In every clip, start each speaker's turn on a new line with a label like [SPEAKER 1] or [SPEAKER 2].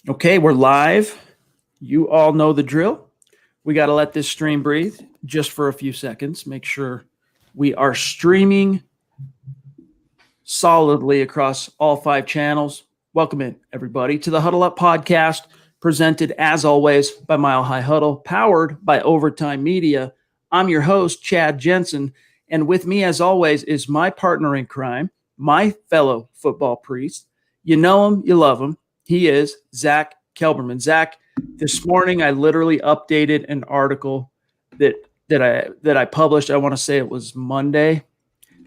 [SPEAKER 1] Okay, we're live. You all know the drill. We got to let this stream breathe just for a few seconds. Make sure we are streaming solidly across all 5 channels. Welcome in, everybody, to the Huddle Up podcast, presented as always by Mile High Huddle, powered by Overtime Media. I'm your host, Chad Jensen, and with me, as always, is my partner in crime, my fellow football priest. You know him, you love him. He is Zack Kelberman. Zack, this morning I literally updated an article that I published. I want to say it was Monday,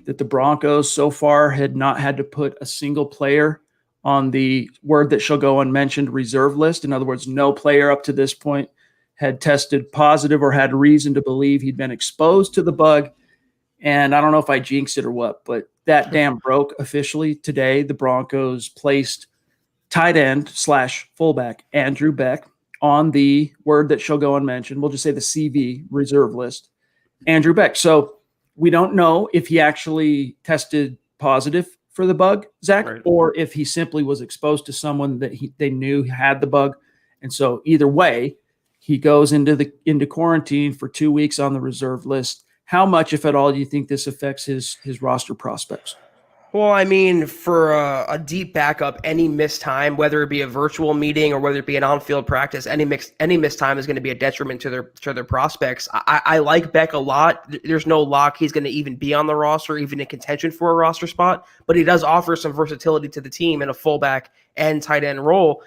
[SPEAKER 1] that the Broncos so far had not had to put a single player on the word that shall go unmentioned reserve list. In other words, no player up to this point had tested positive or had reason to believe he'd been exposed to the bug. And I don't know if I jinxed it or what, but that damn broke officially today. The Broncos placed tight end / fullback Andrew Beck on the word that shall go unmentioned. We'll just say the CV reserve list. Andrew Beck. So we don't know if he actually tested positive for the bug, Zack, right, or if he simply was exposed to someone that they knew had the bug. And so either way, he goes into quarantine for 2 weeks on the reserve list. How much, if at all, do you think this affects his roster prospects?
[SPEAKER 2] Well, I mean, for a deep backup, any missed time, whether it be a virtual meeting or whether it be an on-field practice, any missed time is going to be a detriment to their prospects. I like Beck a lot. There's no lock he's going to even be on the roster, even in contention for a roster spot, but he does offer some versatility to the team in a fullback and tight end role.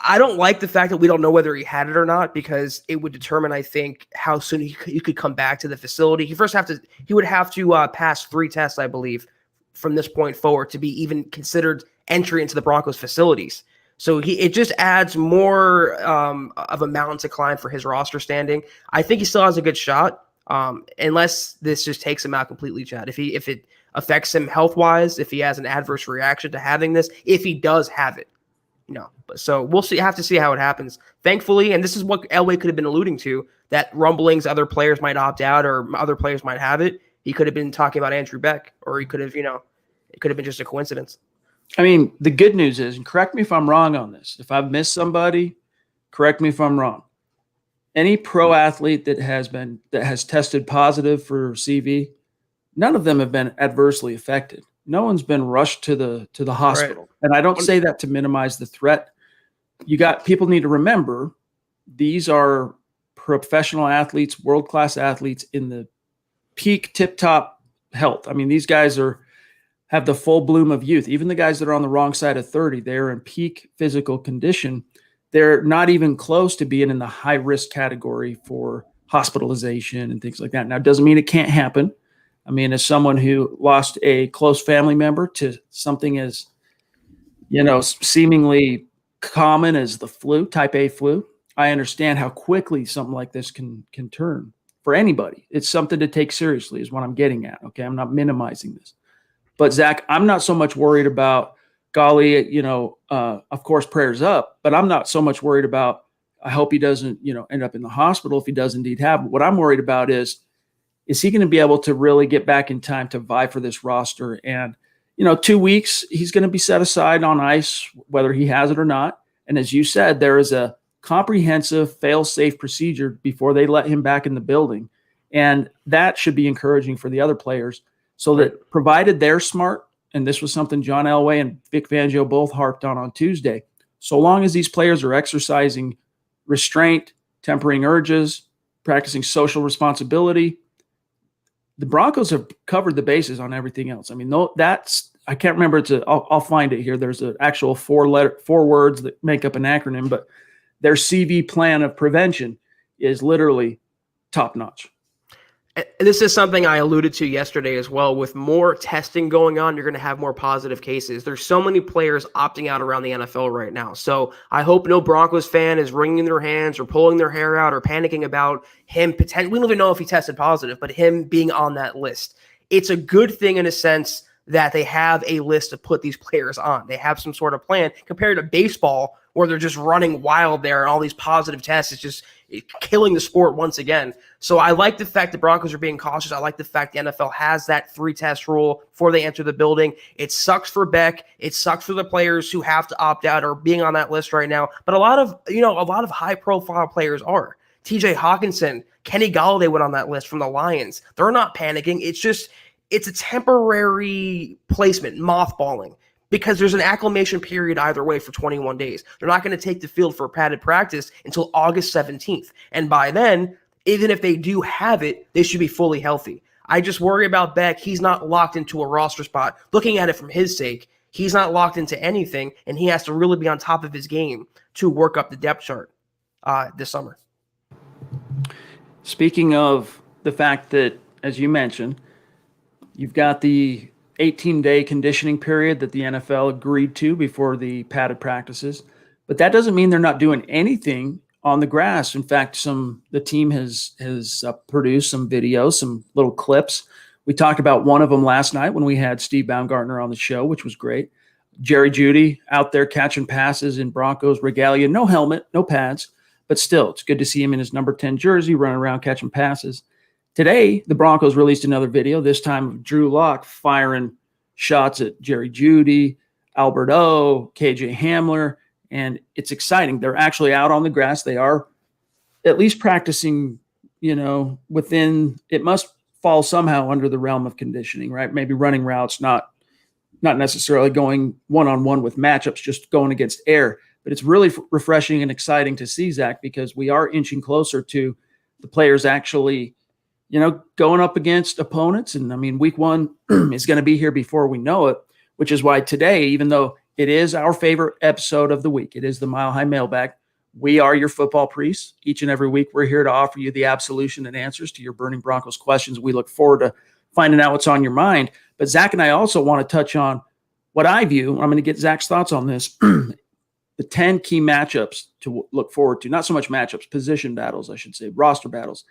[SPEAKER 2] I don't like the fact that we don't know whether he had it or not, because it would determine, I think, how soon he could come back to the facility. He would have to pass 3 tests, I believe, from this point forward to be even considered entry into the Broncos facilities. So it just adds more of a mountain to climb for his roster standing. I think he still has a good shot, unless this just takes him out completely, Chad. If it affects him health-wise, if he has an adverse reaction to having this, if he does have it. So we'll see. Have to see how it happens. Thankfully, and this is what Elway could have been alluding to, that rumblings other players might opt out or other players might have it. He could have been talking about Andrew Beck, or he could have, it could have been just a coincidence.
[SPEAKER 1] I mean, the good news is, and correct me if I'm wrong on this, if I've missed somebody, correct me if I'm wrong. Any pro athlete that has tested positive for CV, none of them have been adversely affected. No one's been rushed to the hospital. Right. And I don't say that to minimize the threat. People need to remember, these are professional athletes, world-class athletes in the peak tip-top health. I mean, these guys have the full bloom of youth. Even the guys that are on the wrong side of 30, they're in peak physical condition. They're not even close to being in the high-risk category for hospitalization and things like that. Now, it doesn't mean it can't happen. I mean, as someone who lost a close family member to something as, seemingly common as the flu, type A flu, I understand how quickly something like this can turn for anybody. It's something to take seriously is what I'm getting at. Okay. I'm not minimizing this, but Zack, I'm not so much worried about, golly, of course, prayers up, but I'm not so much worried about, I hope he doesn't, end up in the hospital if he does indeed have it. What I'm worried about is he going to be able to really get back in time to vie for this roster? And, 2 weeks, he's going to be set aside on ice, whether he has it or not. And as you said, there is a comprehensive fail-safe procedure before they let him back in the building. And that should be encouraging for the other players, so that provided they're smart, and this was something John Elway and Vic Fangio both harped on Tuesday, so long as these players are exercising restraint, tempering urges, practicing social responsibility, the Broncos have covered the bases on everything else. I mean, I can't remember. I'll find it here. There's an actual 4 words that make up an acronym, but their CV plan of prevention is literally top notch.
[SPEAKER 2] And this is something I alluded to yesterday as well. With more testing going on, you're going to have more positive cases. There's so many players opting out around the NFL right now. So I hope no Broncos fan is wringing their hands or pulling their hair out or panicking about him. We don't even know if he tested positive, but him being on that list. It's a good thing in a sense that they have a list to put these players on. They have some sort of plan compared to baseball, where they're just running wild there and all these positive tests. It's just killing the sport once again. So I like the fact the Broncos are being cautious. I like the fact the NFL has that 3-test rule before they enter the building. It sucks for Beck. It sucks for the players who have to opt out or being on that list right now. But a lot of high profile players are. TJ Hawkinson, Kenny Galladay went on that list from the Lions. They're not panicking. It's a temporary placement, mothballing, because there's an acclimation period either way for 21 days. They're not going to take the field for a padded practice until August 17th. And by then, even if they do have it, they should be fully healthy. I just worry about Beck. He's not locked into a roster spot. Looking at it from his sake, he's not locked into anything, and he has to really be on top of his game to work up the depth chart this summer.
[SPEAKER 1] Speaking of the fact that, as you mentioned, you've got the 18-day conditioning period that the NFL agreed to before the padded practices, but that doesn't mean they're not doing anything on the grass. In fact, the team has produced some videos, some little clips. We talked about one of them last night when we had Steve Baumgartner on the show, which was great. Jerry Jeudy out there catching passes in Broncos regalia, no helmet, no pads, but still, it's good to see him in his number 10 jersey running around catching passes. Today, the Broncos released another video, this time of Drew Lock firing shots at Jerry Jeudy, Albert O, KJ Hamler, and it's exciting. They're actually out on the grass. They are at least practicing, within, it must fall somehow under the realm of conditioning, right? Maybe running routes, not necessarily going one-on-one with matchups, just going against air. But it's really refreshing and exciting to see, Zach, because we are inching closer to the players actually, going up against opponents. And I mean, week 1 is going to be here before we know it, which is why today, even though it is our favorite episode of the week, it is the Mile High Mailbag, we are your football priests. Each and every week, we're here to offer you the absolution and answers to your burning Broncos questions. We look forward to finding out what's on your mind. But Zach and I also want to touch on what I view. I'm going to get Zach's thoughts on this. The 10 key matchups to look forward to, not so much matchups, position battles, I should say, roster battles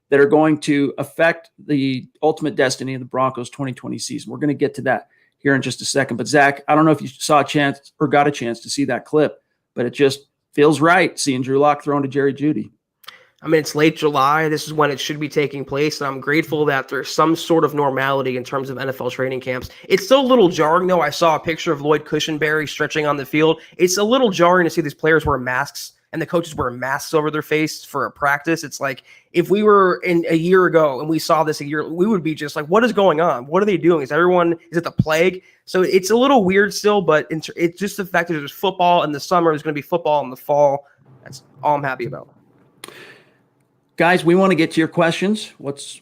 [SPEAKER 1] that are going to affect the ultimate destiny of the Broncos 2020 season. We're going to get to that here in just a second. But Zach, I don't know if you saw a chance or got a chance to see that clip, but it just feels right seeing Drew Lock thrown to Jerry Jeudy.
[SPEAKER 2] I mean, it's late July. This is when it should be taking place, and I'm grateful that there's some sort of normality in terms of NFL training camps. It's still a little jarring, though. I saw a picture of Lloyd Cushenberry stretching on the field. It's a little jarring to see these players wear masks and the coaches wear masks over their face for a practice. It's like if we were in a year ago and we saw this a year, we would be just like, what is going on? What are they doing? Is it the plague? So it's a little weird still, but it's just the fact that there's football in the summer, there's going to be football in the fall. That's all I'm happy about.
[SPEAKER 1] Guys, we want to get to your questions.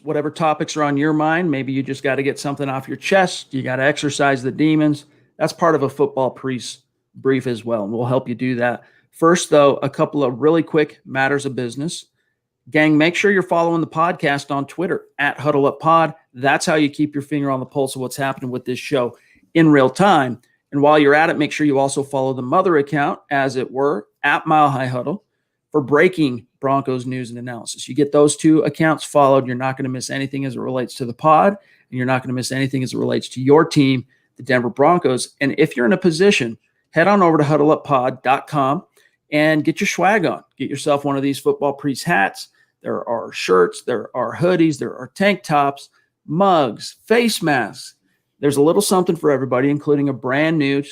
[SPEAKER 1] Whatever topics are on your mind. Maybe you just got to get something off your chest. You got to exercise the demons. That's part of a football priest brief as well, and we'll help you do that. First, though, a couple of really quick matters of business. Gang, make sure you're following the podcast on Twitter @HuddleUpPod. That's how you keep your finger on the pulse of what's happening with this show in real time. And while you're at it, make sure you also follow the mother account, as it were, @MileHighHuddle for breaking Broncos news and analysis. You get those two accounts followed, you're not going to miss anything as it relates to the pod, and you're not going to miss anything as it relates to your team, the Denver Broncos. And if you're in a position, head on over to huddleuppod.com and get your swag on. Get yourself one of these football priest hats. There are shirts, there are hoodies, there are tank tops, mugs, face masks. There's a little something for everybody, including a brand new,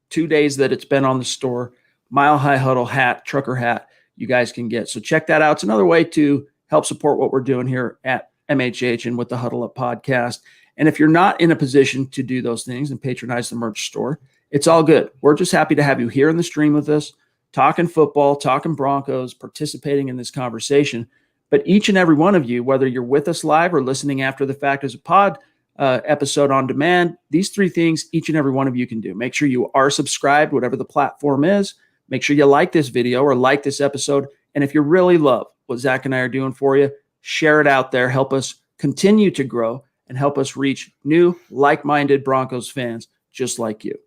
[SPEAKER 1] 2 days that it's been on the store, Mile High Huddle hat, trucker hat you guys can get. So check that out. It's another way to help support what we're doing here at MHH and with the Huddle Up podcast. And if you're not in a position to do those things and patronize the merch store, it's all good. We're just happy to have you here in the stream with us, talking football, talking Broncos, participating in this conversation. But each and every one of you, whether you're with us live or listening after the fact as a pod episode on demand, these 3 things each and every one of you can do. Make sure you are subscribed, whatever the platform is. Make sure you like this video or like this episode. And if you really love what Zach and I are doing for you, share it out there. Help us continue to grow and help us reach new, like-minded Broncos fans just like you.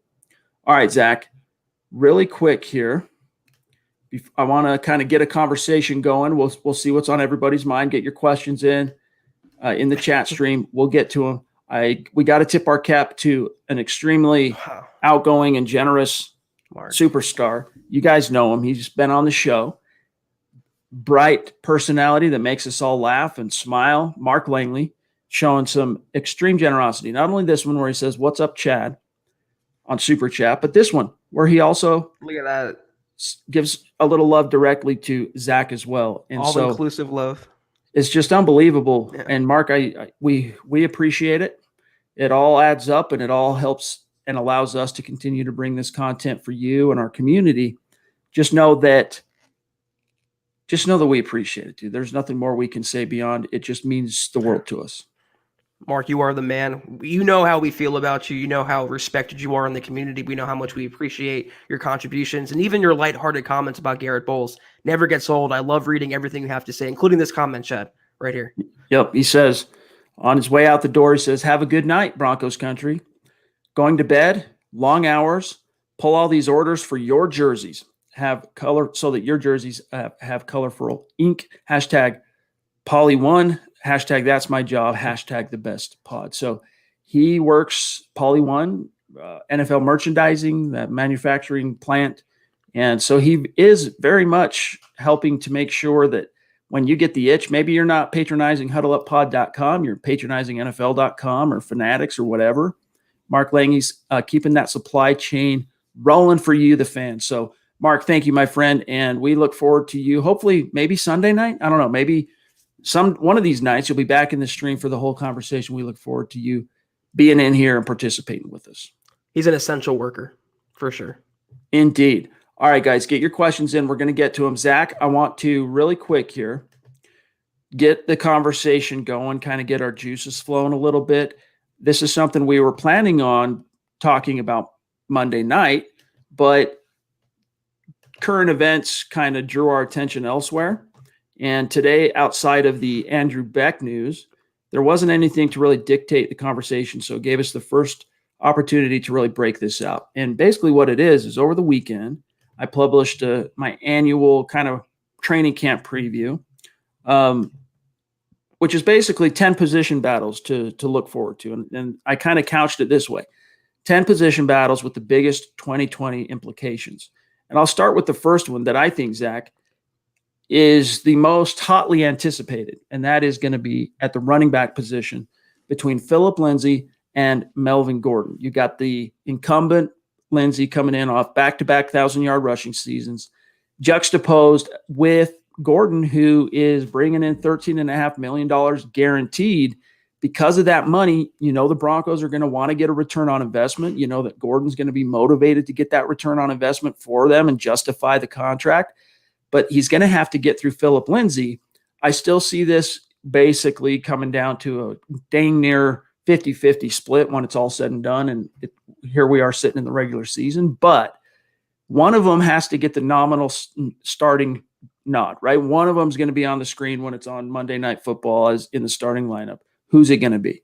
[SPEAKER 1] All right, Zach, really quick here. I want to kind of get a conversation going. We'll see what's on everybody's mind. Get your questions in the chat stream. We'll get to them. We got to tip our cap to an extremely outgoing and generous
[SPEAKER 2] Mark.
[SPEAKER 1] Superstar. You guys know him. He's been on the show. Bright personality that makes us all laugh and smile. Mark Langley showing some extreme generosity. Not only this one where he says, "What's up, Chad?" on Super Chat, but this one where he also
[SPEAKER 2] look at that
[SPEAKER 1] gives a little love directly to Zach as well. And
[SPEAKER 2] all inclusive love.
[SPEAKER 1] It's just unbelievable.
[SPEAKER 2] Yeah.
[SPEAKER 1] And Mark, we appreciate it. It all adds up and it all helps and allows us to continue to bring this content for you and our community. Just know that we appreciate it, dude. There's nothing more we can say beyond it. Just means the world to us.
[SPEAKER 2] Mark, you are the man. You know how we feel about you. You know how respected you are in the community. We know how much we appreciate your contributions and even your lighthearted comments about Garrett Bowles. Never gets old. I love reading everything you have to say, including this comment, Chad, right here.
[SPEAKER 1] Yep. He says on his way out the door, he says, "Have a good night, Broncos country. Going to bed, long hours, pull all these orders for your jerseys. Have color so that your jerseys have colorful ink. Hashtag Poly1. Hashtag that's my job. Hashtag the best pod." So he works Poly1, NFL merchandising, that manufacturing plant. And so he is very much helping to make sure that when you get the itch, maybe you're not patronizing huddleuppod.com, you're patronizing NFL.com or Fanatics or whatever. Mark Langley's keeping that supply chain rolling for you, the fans. So Mark, thank you, my friend. And we look forward to you. Hopefully maybe Sunday night. I don't know. Maybe one of these nights you'll be back in the stream for the whole conversation. We look forward to you being in here and participating with us.
[SPEAKER 2] He's an essential worker for sure.
[SPEAKER 1] Indeed. All right, guys, get your questions in. We're going to get to them. Zach, I want to really quick here get the conversation going, kind of get our juices flowing a little bit. This is something we were planning on talking about Monday night, but current events kind of drew our attention elsewhere. And today, outside of the Andrew Beck news, there wasn't anything to really dictate the conversation. So it gave us the first opportunity to really break this out. And basically what it is over the weekend, I published my annual kind of training camp preview, which is basically 10 position battles to look forward to. And I kind of couched it this way: 10 position battles with the biggest 2020 implications. And I'll start with the first one that I think, Zach, is the most hotly anticipated, and that is going to be at the running back position between Phillip Lindsay and Melvin Gordon. You got the incumbent Lindsay coming in off back-to-back 1,000-yard rushing seasons, juxtaposed with Gordon, who is bringing in $13.5 million guaranteed. Because of that money, you know the Broncos are going to want to get a return on investment. You know that Gordon's going to be motivated to get that return on investment for them and justify the contract. But he's going to have to get through Phillip Lindsay. I still see this basically coming down to a dang near 50-50 split when it's all said and done. And here we are sitting in the regular season. But one of them has to get the nominal starting nod, right? One of them is going to be on the screen when it's on Monday Night Football as in the starting lineup. Who's it going to be?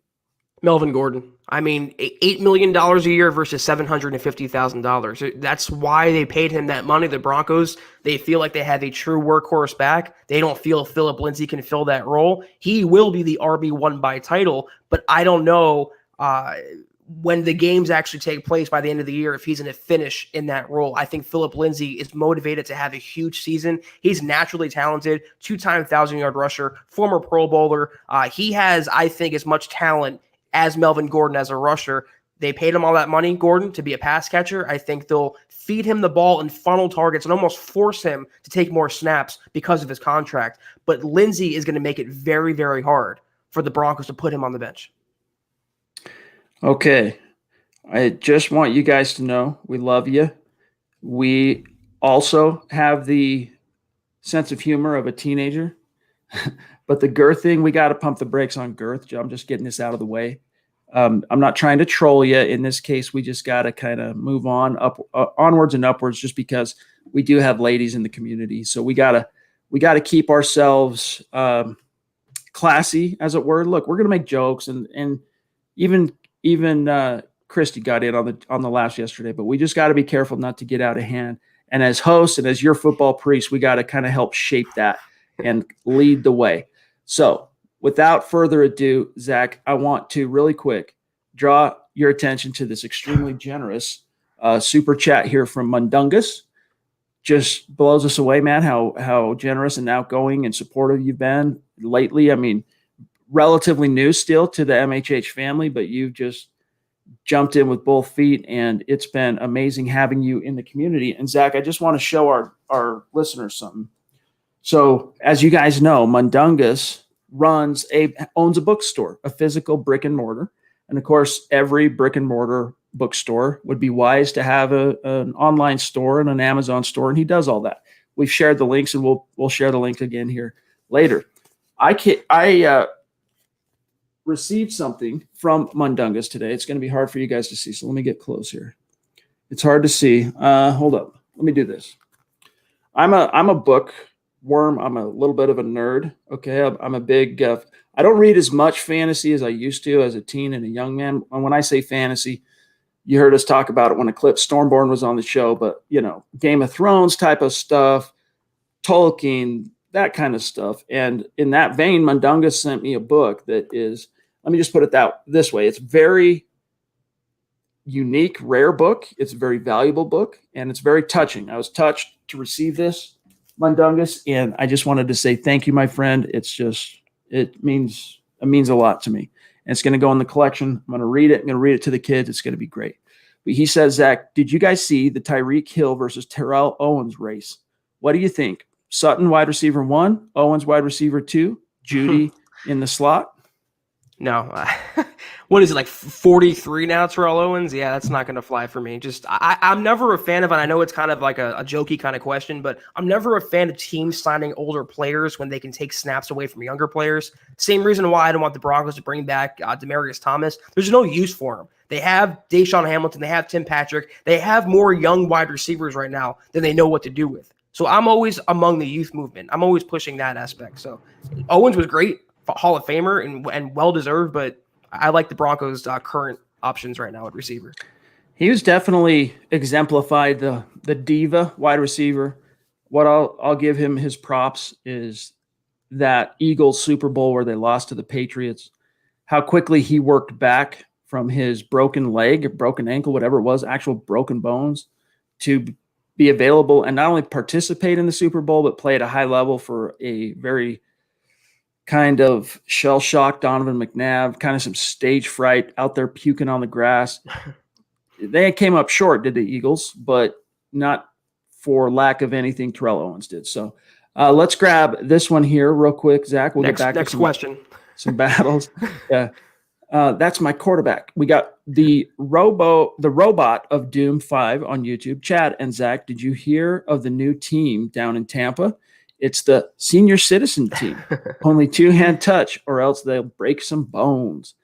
[SPEAKER 2] Melvin Gordon. I mean, $8 million a year versus $750,000. That's why they paid him that money. The Broncos, they feel like they have a true workhorse back. They don't feel Phillip Lindsay can fill that role. He will be the RB1 by title, but I don't know when the games actually take place by the end of the year if he's going to finish in that role. I think Phillip Lindsay is motivated to have a huge season. He's naturally talented, two-time 1,000-yard rusher, former Pro Bowler. He has, I think, as much talent as Melvin Gordon as a rusher. They paid him all that money, Gordon, to be a pass catcher. I think they'll feed him the ball and funnel targets and almost force him to take more snaps because of his contract. But Lindsay is going to make it very, very hard for the Broncos to put him on the bench.
[SPEAKER 1] Okay. I just want you guys to know we love you. We also have the sense of humor of a teenager. But the girth thing, we got to pump the brakes on girth. I'm just getting this out of the way. I'm not trying to troll you. In this case, we just got to kind of move on onwards and upwards, just because we do have ladies in the community. So we got to keep ourselves classy, as it were. Look, we're going to make jokes, and even Christy got in on the laughs yesterday. But we just got to be careful not to get out of hand. And as hosts and as your football priest, we got to kind of help shape that and lead the way. So without further ado, Zach, I want to really quick draw your attention to this extremely generous Super chat here from Mundungus. Just blows us away, man, how generous and outgoing and supportive you've been lately. I mean, relatively new still to the MHH family, but you've just jumped in with both feet, and it's been amazing having you in the community. And Zach, I just want to show our listeners something. So as you guys know, Mundungus owns a bookstore, a physical brick and mortar. And of course, every brick and mortar bookstore would be wise to have an online store and an Amazon store, and he does all that. We've shared the links, and we'll share the link again here later. I received something from Mundungus today. It's going to be hard for you guys to see, so let me get close here. It's hard to see. Hold up. Let me do this. I'm a bookworm. I'm a little bit of a nerd. Okay, I'm a big. I don't read as much fantasy as I used to as a teen and a young man. And when I say fantasy, you heard us talk about it when Eclipse Stormborn was on the show. But Game of Thrones type of stuff, Tolkien, that kind of stuff. And in that vein, Mundungus sent me a book that is. Let me just put it this way. It's very unique, rare book. It's a very valuable book, and it's very touching. I was touched to receive this, Mundungus, and I just wanted to say thank you, my friend. It means a lot to me. And it's going to go in the collection. I'm going to read it. I'm going to read it to the kids. It's going to be great. But he says, Zach, did you guys see the Tyreek Hill versus Terrell Owens race? What do you think? Sutton, wide receiver 1, Owens, wide receiver 2, Judy in the slot?
[SPEAKER 2] No. What is it, like 43 now, Terrell Owens? Yeah, that's not going to fly for me. I'm never a fan of, and I know it's kind of like a jokey kind of question, but I'm never a fan of teams signing older players when they can take snaps away from younger players. Same reason why I don't want the Broncos to bring back Demaryius Thomas. There's no use for him. They have Deshaun Hamilton. They have Tim Patrick. They have more young wide receivers right now than they know what to do with. So I'm always among the youth movement. I'm always pushing that aspect. So Owens was great. Hall of Famer and well-deserved, but I like the Broncos' current options right now at receiver.
[SPEAKER 1] He was definitely exemplified the diva wide receiver. What I'll give him his props is that Eagles Super Bowl where they lost to the Patriots, how quickly he worked back from his broken leg or broken ankle, whatever it was, actual broken bones, to be available and not only participate in the Super Bowl, but play at a high level for a very kind of shell-shocked Donovan McNabb, kind of some stage fright out there puking on the grass. They came up short, did the Eagles, but not for lack of anything Terrell Owens did. So let's grab this one here real quick, Zach. We'll get back to some battles. Yeah. That's my quarterback. We got the robot of Doom 5 on YouTube. Chad and Zach, did you hear of the new team down in Tampa? It's the senior citizen team. Only two-hand touch, or else they'll break some bones.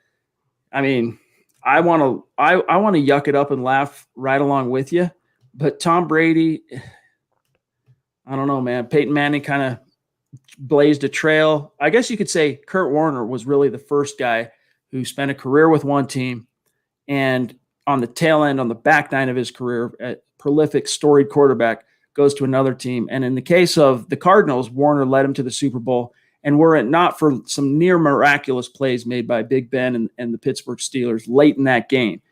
[SPEAKER 1] I mean, I want to yuck it up and laugh right along with you. But Tom Brady, I don't know, man. Peyton Manning kind of blazed a trail. I guess you could say Kurt Warner was really the first guy who spent a career with one team, and on the tail end, on the back nine of his career, a prolific, storied quarterback, goes to another team. And in the case of the Cardinals, Warner led him to the Super Bowl. And were it not for some near miraculous plays made by Big Ben and the Pittsburgh Steelers late in that game,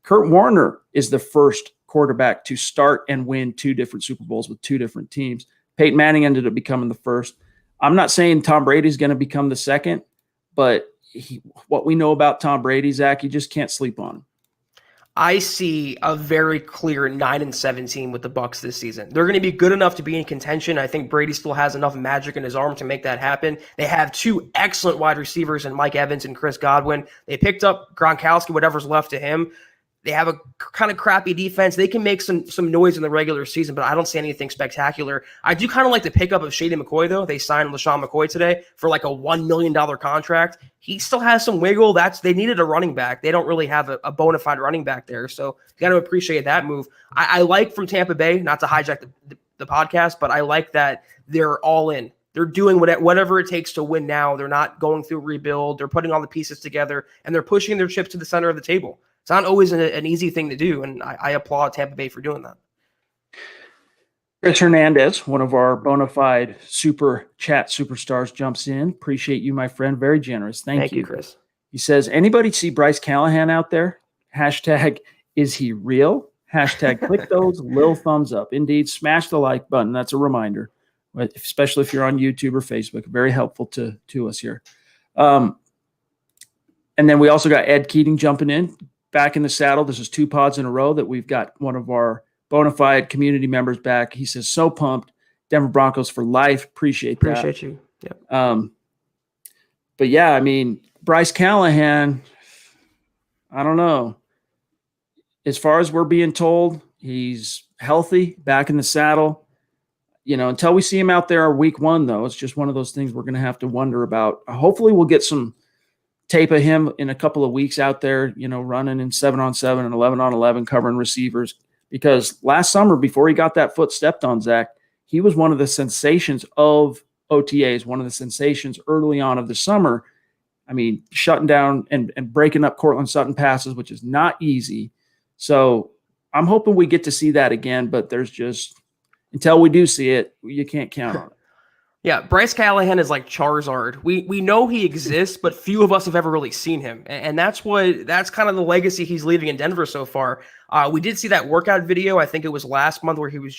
[SPEAKER 1] Kurt Warner is the first quarterback to start and win 2 different Super Bowls with 2 different teams. Peyton Manning ended up becoming the first. I'm not saying Tom Brady's going to become the second, but what we know about Tom Brady, Zach, you just can't sleep on him.
[SPEAKER 2] I see a very clear 9-17 with the Bucs this season. They're going to be good enough to be in contention. I think Brady still has enough magic in his arm to make that happen. They have 2 excellent wide receivers in Mike Evans and Chris Godwin. They picked up Gronkowski, whatever's left to him. They have a kind of crappy defense. They can make some noise in the regular season, but I don't see anything spectacular. I do kind of like the pickup of Shady McCoy, though. They signed LaShawn McCoy today for like a $1 million contract. He still has some wiggle. They needed a running back. They don't really have a bona fide running back there, so you got to appreciate that move. I like from Tampa Bay, not to hijack the podcast, but I like that they're all in. They're doing whatever it takes to win now. They're not going through rebuild. They're putting all the pieces together, and they're pushing their chips to the center of the table. It's not always an easy thing to do, and I applaud Tampa Bay for doing that.
[SPEAKER 1] Chris Hernandez, one of our bona fide super chat superstars, jumps in. Appreciate you, my friend. Very generous. Thank you,
[SPEAKER 2] Chris.
[SPEAKER 1] He says, anybody see Bryce Callahan out there? Hashtag, is he real? Hashtag click those little thumbs up. Indeed, smash the like button. That's a reminder, especially if you're on YouTube or Facebook. Very helpful to us here. And then we also got Ed Keating jumping in, back in the saddle. This is 2 pods in a row that we've got one of our bona fide community members back. He says, so pumped. Denver Broncos for life. Appreciate that.
[SPEAKER 2] Appreciate you. Yep.
[SPEAKER 1] But yeah, I mean, Bryce Callahan, I don't know. As far as we're being told, he's healthy, back in the saddle. Until we see him out there week 1, though, it's just one of those things we're going to have to wonder about. Hopefully we'll get some tape of him in a couple of weeks out there, running in 7-on-7 and 11-on-11, covering receivers. Because last summer, before he got that foot stepped on, Zach, he was one of the sensations of OTAs, one of the sensations early on of the summer. I mean, shutting down and breaking up Cortland Sutton passes, which is not easy. So I'm hoping we get to see that again, but there's just, until we do see it, you can't count on it.
[SPEAKER 2] Yeah, Bryce Callahan is like Charizard. We know he exists, but few of us have ever really seen him. And that's kind of the legacy he's leaving in Denver so far. We did see that workout video, I think it was last month, where he was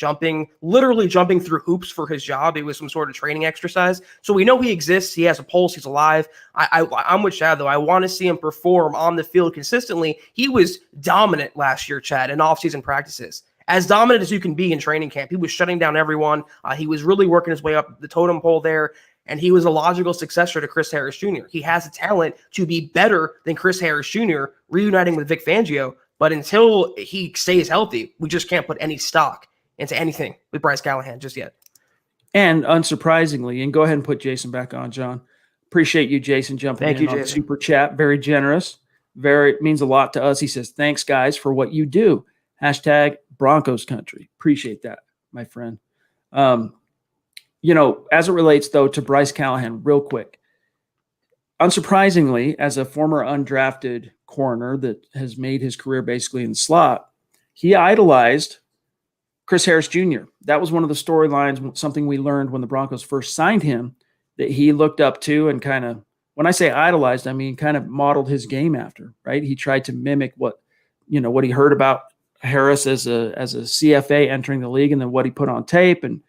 [SPEAKER 2] literally jumping through hoops for his job. It was some sort of training exercise. So we know he exists. He has a pulse. He's alive. I'm with Chad, though. I want to see him perform on the field consistently. He was dominant last year, Chad, in off-season practices. As dominant as you can be in training camp. He was shutting down everyone. He was really working his way up the totem pole there, and he was a logical successor to Chris Harris Jr. He has the talent to be better than Chris Harris Jr., reuniting with Vic Fangio, but until he stays healthy, we just can't put any stock into anything with Bryce Callahan just yet.
[SPEAKER 1] And unsurprisingly, and go ahead and put Jason back on, John. Appreciate you, Jason, jumping in on the super chat. Very generous. Means a lot to us. He says, thanks, guys, for what you do. Hashtag Broncos country. Appreciate that, my friend. As it relates, though, to Bryce Callahan, real quick. Unsurprisingly, as a former undrafted corner that has made his career basically in the slot, he idolized Chris Harris Jr. That was one of the storylines, something we learned when the Broncos first signed him, that he looked up to and kind of, when I say idolized, I mean kind of modeled his game after, right? He tried to mimic what he heard about Harris as a CFA entering the league, and then what he put on tape. And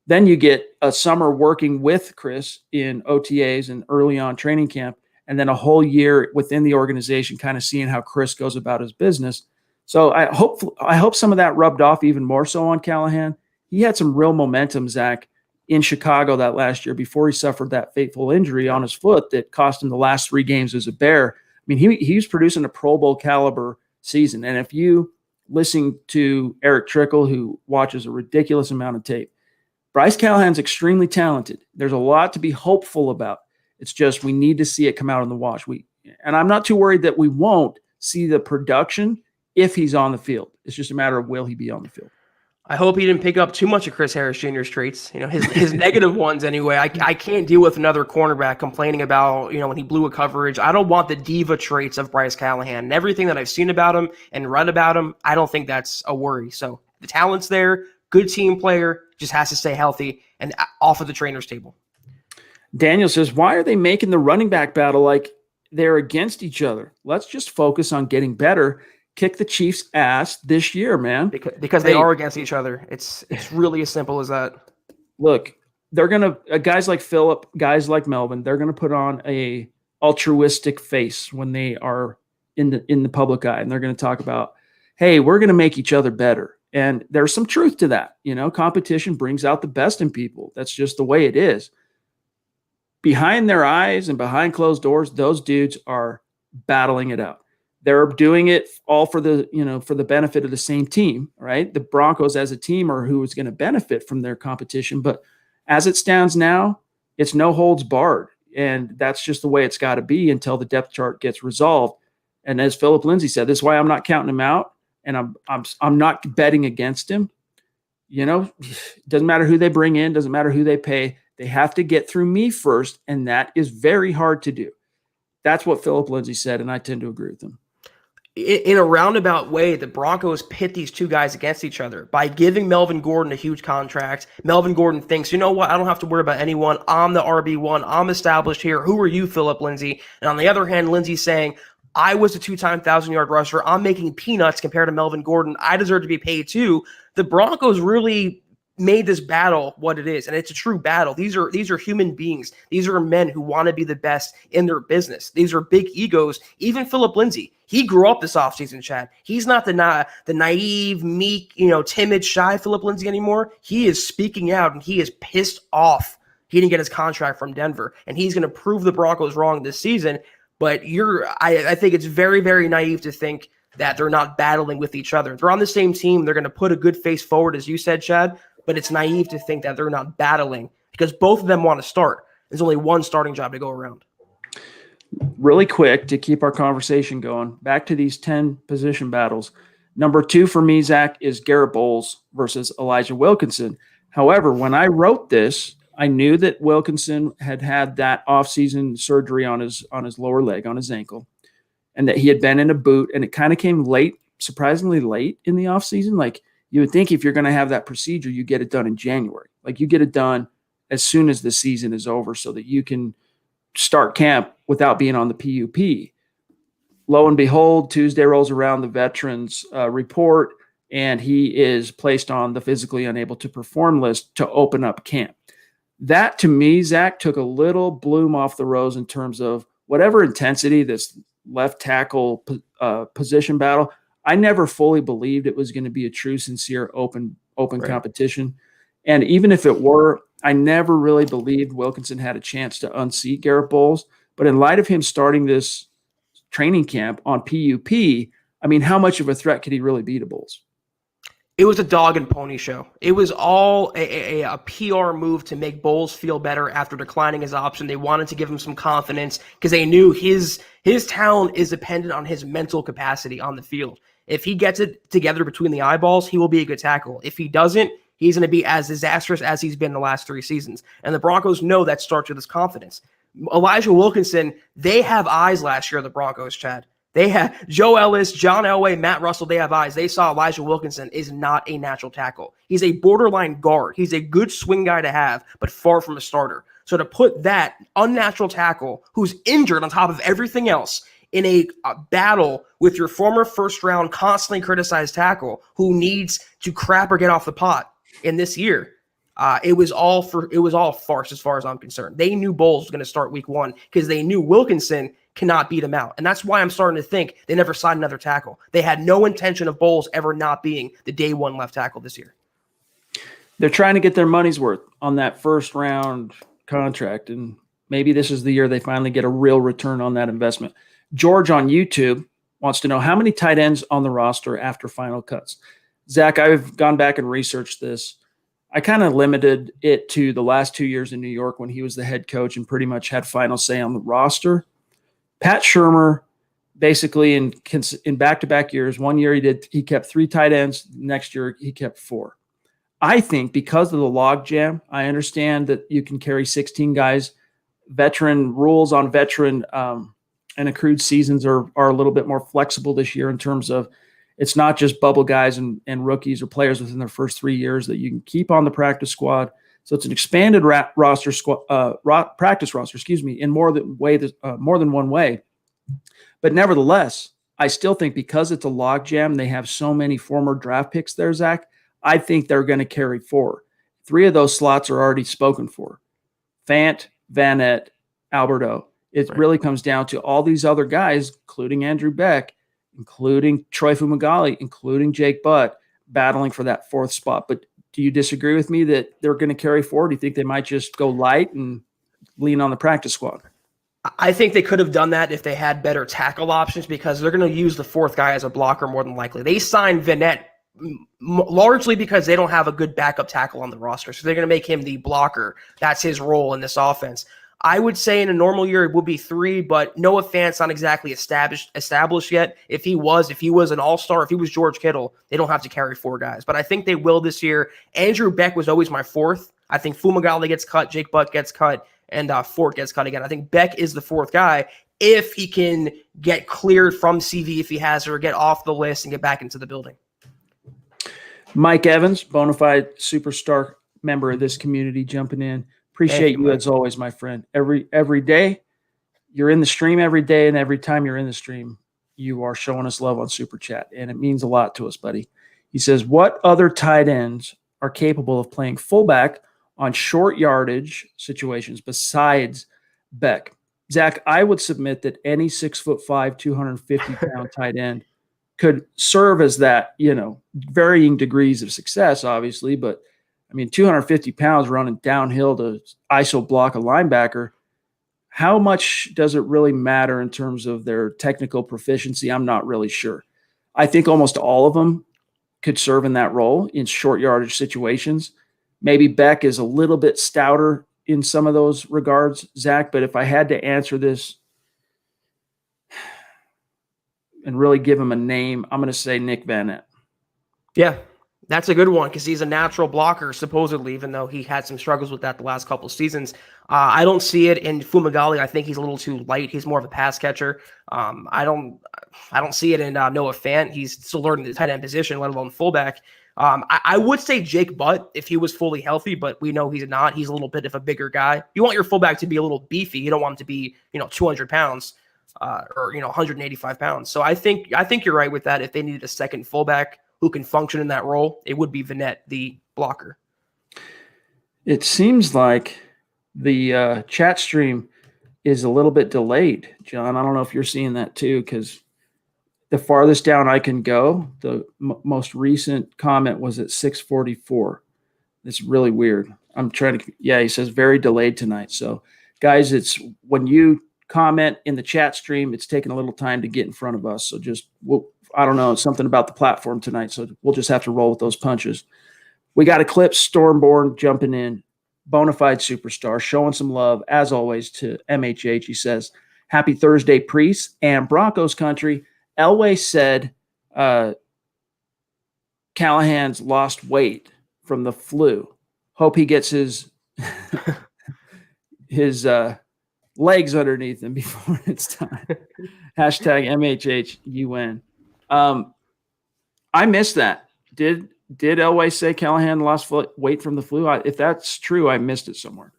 [SPEAKER 1] then you get a summer working with Chris in OTAs and early on training camp, and then a whole year within the organization kind of seeing how Chris goes about his business. So I hope some of that rubbed off even more so on Callahan. He had some real momentum, Zach, in Chicago that last year before he suffered that fateful injury on his foot that cost him the last 3 games as a Bear. I mean, he was producing a Pro Bowl caliber season. And if you listen to Eric Trickle, who watches a ridiculous amount of tape, Bryce Callahan's extremely talented. There's a lot to be hopeful about. It's just we need to see it come out in the wash. And I'm not too worried that we won't see the production if he's on the field. It's just a matter of will he be on the field.
[SPEAKER 2] I hope he didn't pick up too much of Chris Harris Jr.'s traits, his negative ones anyway. I can't deal with another cornerback complaining about, when he blew a coverage. I don't want the diva traits of Bryce Callahan. And everything that I've seen about him and read about him, I don't think that's a worry. So the talent's there, good team player, just has to stay healthy and off of the trainer's table.
[SPEAKER 1] Daniel says, why are they making the running back battle like they're against each other? Let's just focus on getting better. Kick the Chiefs' ass this year, man.
[SPEAKER 2] Because they are against each other. It's really as simple as that.
[SPEAKER 1] Look, they're going to guys like Phillip, guys like Melvin, they're going to put on a altruistic face when they are in the public eye, and they're going to talk about, hey, we're going to make each other better. And there's some truth to that. Competition brings out the best in people. That's just the way it is. Behind their eyes and behind closed doors, those dudes are battling it out. They're doing it all for the benefit of the same team, right? The Broncos as a team are who is going to benefit from their competition. But as it stands now, it's no holds barred. And that's just the way it's got to be until the depth chart gets resolved. And as Philip Lindsay said, this is why I'm not counting him out, and I'm not betting against him. Doesn't matter who they bring in, doesn't matter who they pay. They have to get through me first, and that is very hard to do. That's what Philip Lindsay said, and I tend to agree with him.
[SPEAKER 2] In a roundabout way, the Broncos pit these two guys against each other by giving Melvin Gordon a huge contract. Melvin Gordon thinks, you know what? I don't have to worry about anyone. I'm the RB1. I'm established here. Who are you, Philip Lindsay? And on the other hand, Lindsay's saying, I was a 2-time 1,000-yard rusher. I'm making peanuts compared to Melvin Gordon. I deserve to be paid too. The Broncos really made this battle what it is, and it's a true battle. These are human beings. These are men who want to be the best in their business. These are big egos. Even Philip Lindsay, he grew up this offseason, Chad. He's not the naive, meek, timid, shy Philip Lindsay anymore. He is speaking out, and he is pissed off he didn't get his contract from Denver, and he's going to prove the Broncos wrong this season. But I think it's very, very naive to think that they're not battling with each other. They're on the same team. They're going to put a good face forward, as you said, Chad. But it's naive to think that they're not battling because both of them want to start. There's only one starting job to go around.
[SPEAKER 1] Really quick to keep our conversation going, back to these 10 position battles. Number 2 for me, Zach, is Garrett Bowles versus Elijah Wilkinson. However, when I wrote this, I knew that Wilkinson had that offseason surgery on his lower leg, on his ankle, and that he had been in a boot, and it kind of came late, surprisingly late in the offseason. Like, you would think if you're going to have that procedure, you get it done in January. Like, you get it done as soon as the season is over so that you can start camp without being on the PUP. Lo and behold, Tuesday rolls around, the veterans report, and he is placed on the physically unable to perform list to open up camp. That, to me, Zach, took a little bloom off the rose in terms of whatever intensity this left tackle position battle. I never fully believed it was going to be a true, sincere, open right. competition. And even if it were, I never really believed Wilkinson had a chance to unseat Garrett Bowles. But in light of him starting this training camp on PUP, I mean, how much of a threat could he really be to Bowles?
[SPEAKER 2] It was a dog and pony show. It was all a PR move to make Bowles feel better after declining his option. They wanted to give him some confidence because they knew his talent is dependent on his mental capacity on the field. If he gets it together between the eyeballs, he will be a good tackle. If he doesn't, he's going to be as disastrous as he's been the last 3 seasons. And the Broncos know that starts with his confidence. Elijah Wilkinson, they have eyes last year, the Broncos, Chad. They have Joe Ellis, John Elway, Matt Russell. They have eyes. They saw Elijah Wilkinson is not a natural tackle. He's a borderline guard. He's a good swing guy to have, but far from a starter. So to put that unnatural tackle who's injured on top of everything else in a battle with your former first-round, constantly criticized tackle who needs to crap or get off the pot in this year, it was all farce as far as I'm concerned. They knew Bowles was going to start week 1 because they knew Wilkinson cannot beat him out. And that's why I'm starting to think they never signed another tackle. They had no intention of Bowles ever not being the day 1 left tackle this year.
[SPEAKER 1] They're trying to get their money's worth on that first-round contract, and maybe this is the year they finally get a real return on that investment. George on YouTube wants to know how many tight ends on the roster after final cuts. Zach, I've gone back and researched this. I kind of limited it to the last 2 years in New York when he was the head coach and pretty much had final say on the roster. Pat Shurmur, basically in back-to-back years, 1 year he kept 3 tight ends. Next year he kept 4. I think because of the log jam, I understand that you can carry 16 guys. Veteran rules on veteran and accrued seasons are a little bit more flexible this year in terms of it's not just bubble guys and rookies or players within their first 3 years that you can keep on the practice squad. So it's an expanded practice roster, in more than one way. But nevertheless, I still think because it's a logjam, they have so many former draft picks there, Zach, I think they're going to carry 4. 3 of those slots are already spoken for. Fant, Vanette, Alberto. It really comes down to all these other guys, including Andrew Beck, including Troy Fumagalli, including Jake Butt, battling for that 4th spot. But do you disagree with me that they're going to carry 4? Do you think they might just go light and lean on the practice squad?
[SPEAKER 2] I think they could have done that if they had better tackle options because they're going to use the 4th guy as a blocker more than likely. They signed Vanette largely because they don't have a good backup tackle on the roster. So they're going to make him the blocker. That's his role in this offense. I would say in a normal year it would be 3, but Noah Fant's not exactly established yet. If he was an all-star, if he was George Kittle, they don't have to carry 4 guys. But I think they will this year. Andrew Beck was always my 4th. I think Fumagalli gets cut, Jake Butt gets cut, and Fort gets cut again. I think Beck is the 4th guy if he can get cleared from CV if he has or get off the list and get back into the building.
[SPEAKER 1] Mike Evans, bona fide superstar member of this community, jumping in. Appreciate you as always, my friend. Every day, you're in the stream every day, and every time you're in the stream, you are showing us love on Super Chat, and it means a lot to us, buddy. He says, what other tight ends are capable of playing fullback on short yardage situations besides Beck? Zach, I would submit that any 6'5", 250-pound tight end could serve as that, varying degrees of success, obviously. But, 250 pounds running downhill to ISO block a linebacker, how much does it really matter in terms of their technical proficiency? I'm not really sure. I think almost all of them could serve in that role in short yardage situations. Maybe Beck is a little bit stouter in some of those regards, Zach, but if I had to answer this and really give him a name, I'm going to say Nick Van Nett.
[SPEAKER 2] Yeah, that's a good one because he's a natural blocker, supposedly, even though he had some struggles with that the last couple of seasons. I don't see it in Fumagalli. I think he's a little too light. He's more of a pass catcher. I don't see it in Noah Fant. He's still learning the tight end position, let alone fullback. I would say Jake Butt if he was fully healthy, but we know he's not. He's a little bit of a bigger guy. You want your fullback to be a little beefy. You don't want him to be 200 pounds or 185 pounds. So I think you're right with that. If they needed a second fullback who can function in that role, it would be Van the blocker.
[SPEAKER 1] It seems like the chat stream is a little bit delayed, John. I don't know if you're seeing that too, because the farthest down I can go, the most recent comment was at 6:44. It's really weird. I'm trying to, he says very delayed tonight. So guys, it's when you comment in the chat stream, it's taking a little time to get in front of us. So I don't know, it's something about the platform tonight. So we'll just have to roll with those punches. We got Eclipse Stormborn jumping in, bona fide superstar, showing some love as always to MHH. He says, happy Thursday, Priest and Broncos country. Elway said Callahan's lost weight from the flu. Hope he gets his legs underneath him before it's time. Hashtag MHHUN. I missed that. Did Elway say Callahan lost weight from the flu? If that's true, I missed it somewhere.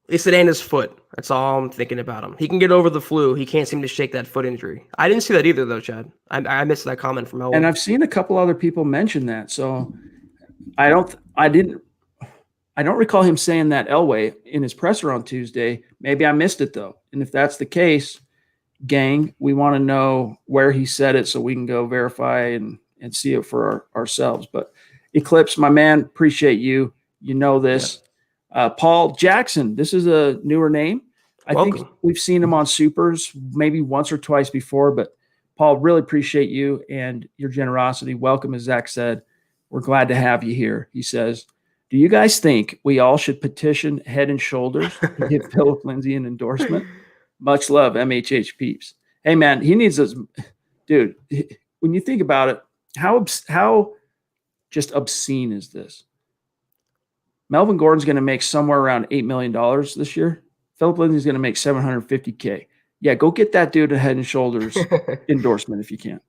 [SPEAKER 2] They said ain't his foot. That's all I'm thinking about him. He can get over the flu. He can't seem to shake that foot injury. I didn't see that either, though, Chad. I missed that comment from Elway.
[SPEAKER 1] And I've seen a couple other people mention that. So I don't recall him saying that Elway in his presser on Tuesday. Maybe I missed it, though. And if that's the case, gang, we want to know where he said it so we can go verify and see it for ourselves. But Eclipse, my man, appreciate you. You know this. Yeah. Paul Jackson, this is a newer name. I think we've seen him on Supers maybe once or twice before, but Paul, really appreciate you and your generosity. Welcome, as Zach said. We're glad to have you here. He says, do you guys think we all should petition Head and Shoulders to give Philip Lindsay an endorsement? Much love, MHH peeps. Hey, man, he needs us. Dude, when you think about it, how just obscene is this? Melvin Gordon's going to make somewhere around $8 million this year. Philip Lindsay's going to make $750K. Yeah, go get that dude a Head and Shoulders endorsement if you can.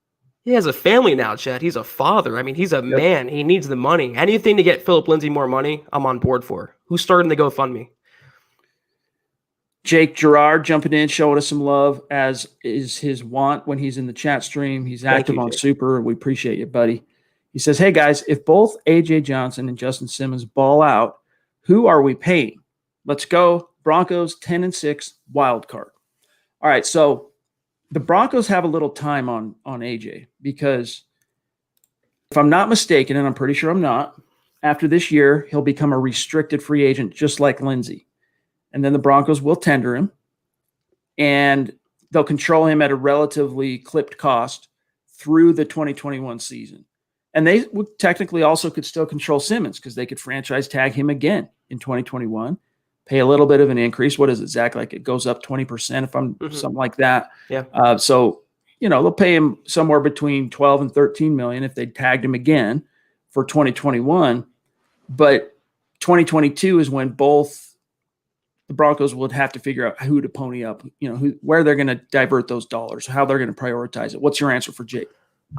[SPEAKER 2] He has a family now, Chad. He's a father. He's a man. He needs the money. Anything to get Philip Lindsay more money, I'm on board for. Who's starting the GoFundMe?
[SPEAKER 1] Jake Gerard jumping in, showing us some love, as is his want when he's in the chat stream. He's active on Super. We appreciate you, buddy. He says, hey, guys, if both A.J. Johnson and Justin Simmons ball out, who are we paying? Let's go. Broncos 10-6 wild card. All right, so the Broncos have a little time on A.J. because if I'm not mistaken, and I'm pretty sure I'm not, after this year, he'll become a restricted free agent just like Lindsay. And then the Broncos will tender him, and they'll control him at a relatively clipped cost through the 2021 season. And they would technically also could still control Simmons because they could franchise tag him again in 2021, pay a little bit of an increase. What is it, Zach? Like it goes up 20% if I'm something like that.
[SPEAKER 2] Yeah.
[SPEAKER 1] So, they'll pay him somewhere between 12 and 13 million if they tagged him again for 2021. But 2022 is when both the Broncos would have to figure out who to pony up, where they're going to divert those dollars, how they're going to prioritize it. What's your answer for Jake?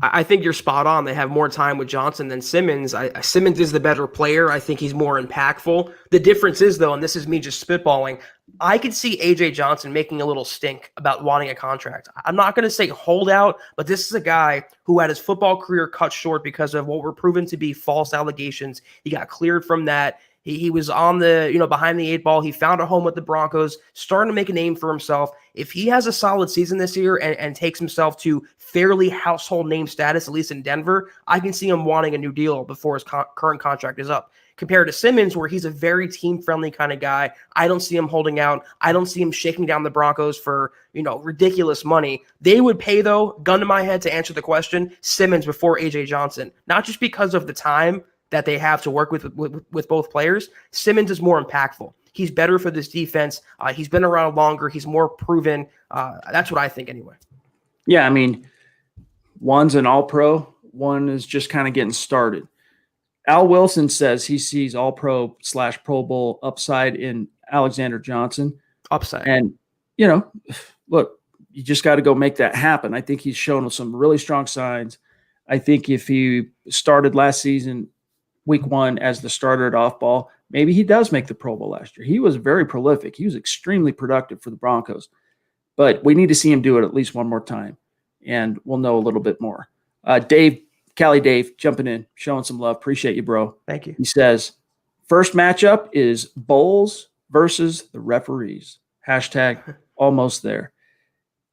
[SPEAKER 2] I think you're spot on. They have more time with Johnson than Simmons. Simmons is the better player. I think he's more impactful. The difference is, though, and this is me just spitballing, I could see A.J. Johnson making a little stink about wanting a contract. I'm not going to say holdout, but this is a guy who had his football career cut short because of what were proven to be false allegations. He got cleared from that. He was on the, behind the eight ball. He found a home with the Broncos, starting to make a name for himself. If he has a solid season this year and takes himself to fairly household name status, at least in Denver, I can see him wanting a new deal before his current contract is up. Compared to Simmons, where he's a very team-friendly kind of guy, I don't see him holding out. I don't see him shaking down the Broncos for, ridiculous money. They would pay, though, gun to my head to answer the question, Simmons before A.J. Johnson. Not just because of the time that they have to work with both players. Simmons is more impactful. He's better for this defense. He's been around longer. He's more proven. That's what I think anyway.
[SPEAKER 1] Yeah, I mean, one's an all-pro. One is just kind of getting started. Al Wilson says he sees all-pro / Pro Bowl upside in Alexander Johnson.
[SPEAKER 2] Upside.
[SPEAKER 1] And, look, you just got to go make that happen. I think he's shown some really strong signs. I think if he started last season, week 1 as the starter at off ball, maybe he does make the Pro Bowl last year. He was very prolific. He was extremely productive for the Broncos. But we need to see him do it at least one more time, and we'll know a little bit more. Cali Dave, jumping in, showing some love. Appreciate you, bro.
[SPEAKER 2] Thank you.
[SPEAKER 1] He says, first matchup is Bulls versus the referees. # almost there.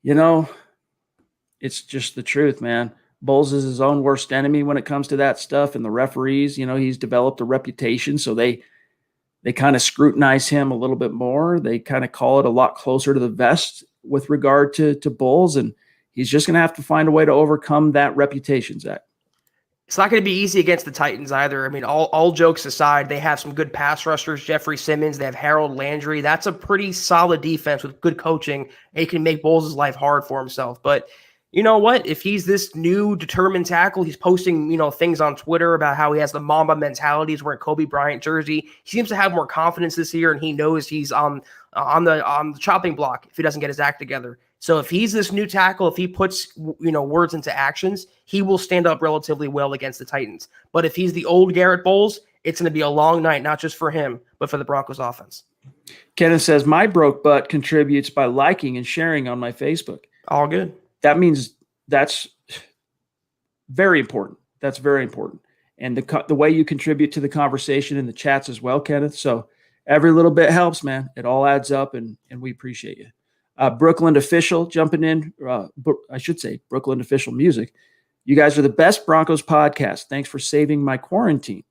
[SPEAKER 1] It's just the truth, man. Bulls is his own worst enemy when it comes to that stuff, and the referees, he's developed a reputation, so they kind of scrutinize him a little bit more. They kind of call it a lot closer to the vest with regard to Bulls, and he's just going to have to find a way to overcome that reputation, Zach.
[SPEAKER 2] It's not going to be easy against the Titans either. I mean, all jokes aside, they have some good pass rushers, Jeffrey Simmons. They have Harold Landry. That's a pretty solid defense with good coaching. He can make Bowles' life hard for himself. But you know what? If he's this new determined tackle, he's posting, things on Twitter about how he has the Mamba mentality. He's wearing Kobe Bryant jersey. He seems to have more confidence this year, and he knows he's on the chopping block if he doesn't get his act together. So if he's this new tackle, if he puts, words into actions, he will stand up relatively well against the Titans. But if he's the old Garrett Bowles, it's going to be a long night, not just for him, but for the Broncos offense.
[SPEAKER 1] Kenneth says, my broke butt contributes by liking and sharing on my Facebook.
[SPEAKER 2] All good.
[SPEAKER 1] That means that's very important. That's very important. And the way you contribute to the conversation in the chats as well, Kenneth. So every little bit helps, man. It all adds up, and we appreciate you. Brooklyn Official jumping in. I should say Brooklyn Official Music. You guys are the best Broncos podcast. Thanks for saving my quarantine.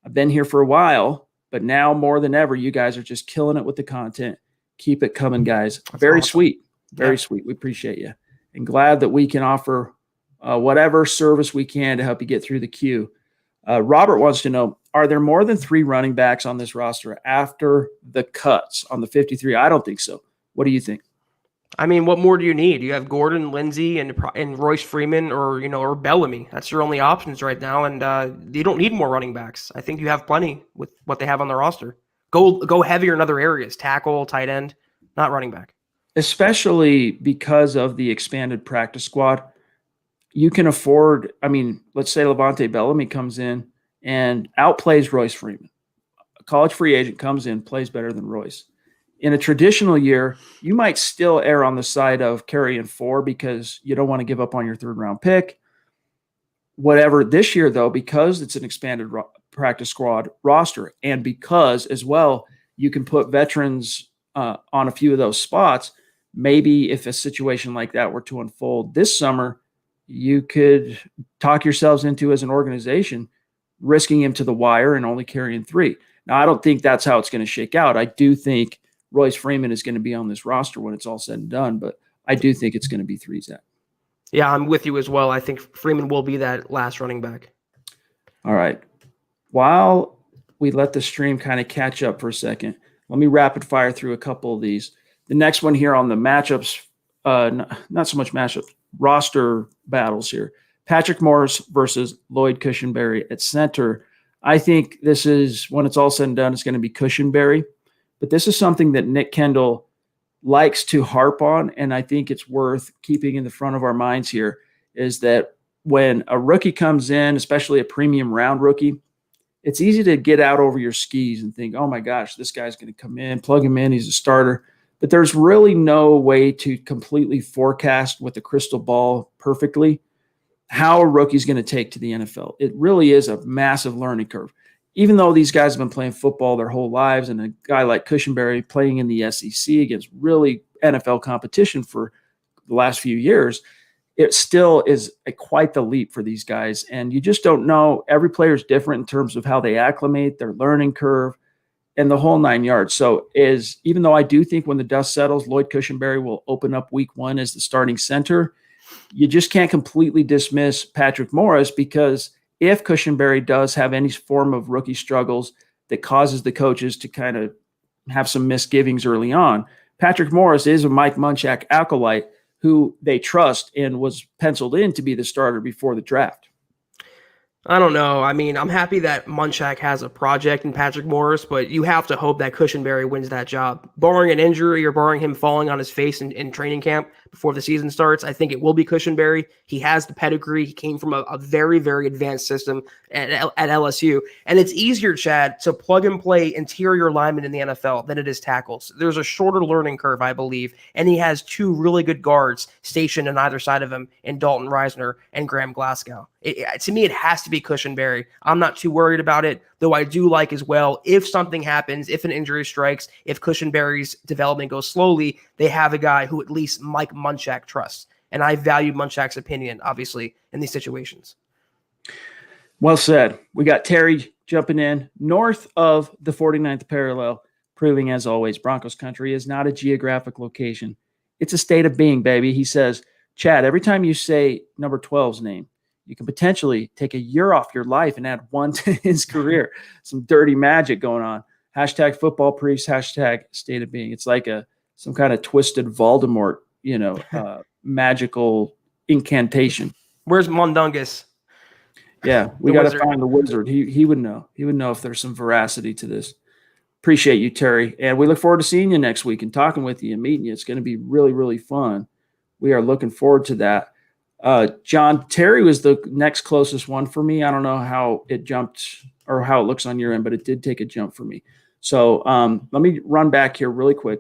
[SPEAKER 1] I've been here for a while, but now more than ever, you guys are just killing it with the content. Keep it coming, guys.
[SPEAKER 2] That's
[SPEAKER 1] very
[SPEAKER 2] awesome.
[SPEAKER 1] Sweet. Very sweet. We appreciate you. And glad that we can offer whatever service we can to help you get through the queue. Robert wants to know, are there more than 3 running backs on this roster after the cuts on the 53? I don't think so. What do you think?
[SPEAKER 2] I mean, what more do you need? You have Gordon, Lindsey, and Royce Freeman, or Bellamy. That's your only options right now, and you don't need more running backs. I think you have plenty with what they have on their roster. Go heavier in other areas: tackle, tight end, not running back.
[SPEAKER 1] Especially because of the expanded practice squad, you can afford. I mean, let's say Levante Bellamy comes in and outplays Royce Freeman. A college free agent comes in, plays better than Royce. In a traditional year, you might still err on the side of carrying 4 because you don't want to give up on your 3rd-round pick. Whatever. This year, though, because it's an expanded practice squad roster, and because as well you can put veterans on a few of those spots, maybe if a situation like that were to unfold this summer, you could talk yourselves into, as an organization, risking him to the wire and only carrying 3. Now, I don't think that's how it's going to shake out. I do think Royce Freeman is going to be on this roster when it's all said and done, but I do think it's going to be 3, Zach.
[SPEAKER 2] Yeah, I'm with you as well. I think Freeman will be that last running back.
[SPEAKER 1] All right. While we let the stream kind of catch up for a second, let me rapid fire through a couple of these. The next one here on the matchups, not so much matchups, roster battles here. Patrick Morris versus Lloyd Cushenberry at center. I think this is, when it's all said and done, it's going to be Cushenberry. But this is something that Nick Kendall likes to harp on, and I think it's worth keeping in the front of our minds here, is that when a rookie comes in, especially a premium round rookie, it's easy to get out over your skis and think, oh my gosh, this guy's going to come in, plug him in, he's a starter. But there's really no way to completely forecast with a crystal ball perfectly how a rookie's going to take to the NFL. It really is a massive learning curve. Even though these guys have been playing football their whole lives, and a guy like Cushenberry playing in the SEC against really NFL competition for the last few years, it still is quite the leap for these guys. And you just don't know. Every player is different in terms of how they acclimate, their learning curve, and the whole 9 yards. So even though I do think when the dust settles, Lloyd Cushenberry will open up week 1 as the starting center, you just can't completely dismiss Patrick Morris, because if Cushenberry does have any form of rookie struggles that causes the coaches to kind of have some misgivings early on, Patrick Morris is a Mike Munchak acolyte who they trust and was penciled in to be the starter before the draft.
[SPEAKER 2] I don't know. I mean, I'm happy that Munchak has a project in Patrick Morris, but you have to hope that Cushenberry wins that job. Barring an injury or barring him falling on his face in training camp before the season starts, I think it will be Cushenberry. He has the pedigree. He came from a very, very advanced system at LSU. And it's easier, Chad, to plug and play interior linemen in the NFL than it is tackles. There's a shorter learning curve, I believe, and he has 2 really good guards stationed on either side of him in Dalton Reisner and Graham Glasgow. To me, it has to be Cushenberry. I'm not too worried about it, though I do like as well, if something happens, if an injury strikes, if Cushenberry's development goes slowly, they have a guy who at least Mike Munchak trusts. And I value Munchak's opinion, obviously, in these situations.
[SPEAKER 1] Well said. We got Terry jumping in north of the 49th parallel, proving, as always, Broncos country is not a geographic location. It's a state of being, baby. He says, Chad, every time you say number 12's name, you can potentially take a year off your life and add 1 to his career. Some dirty magic going on. Hashtag football priest, hashtag state of being. It's like some kind of twisted Voldemort, magical incantation.
[SPEAKER 2] Where's Mundungus?
[SPEAKER 1] Yeah, we got to find the wizard. He would know. He would know if there's some veracity to this. Appreciate you, Terry. And we look forward to seeing you next week and talking with you and meeting you. It's going to be really, really fun. We are looking forward to that. John, Terry was the next closest one for me. I don't know how it jumped or how it looks on your end, but it did take a jump for me. So let me run back here really quick.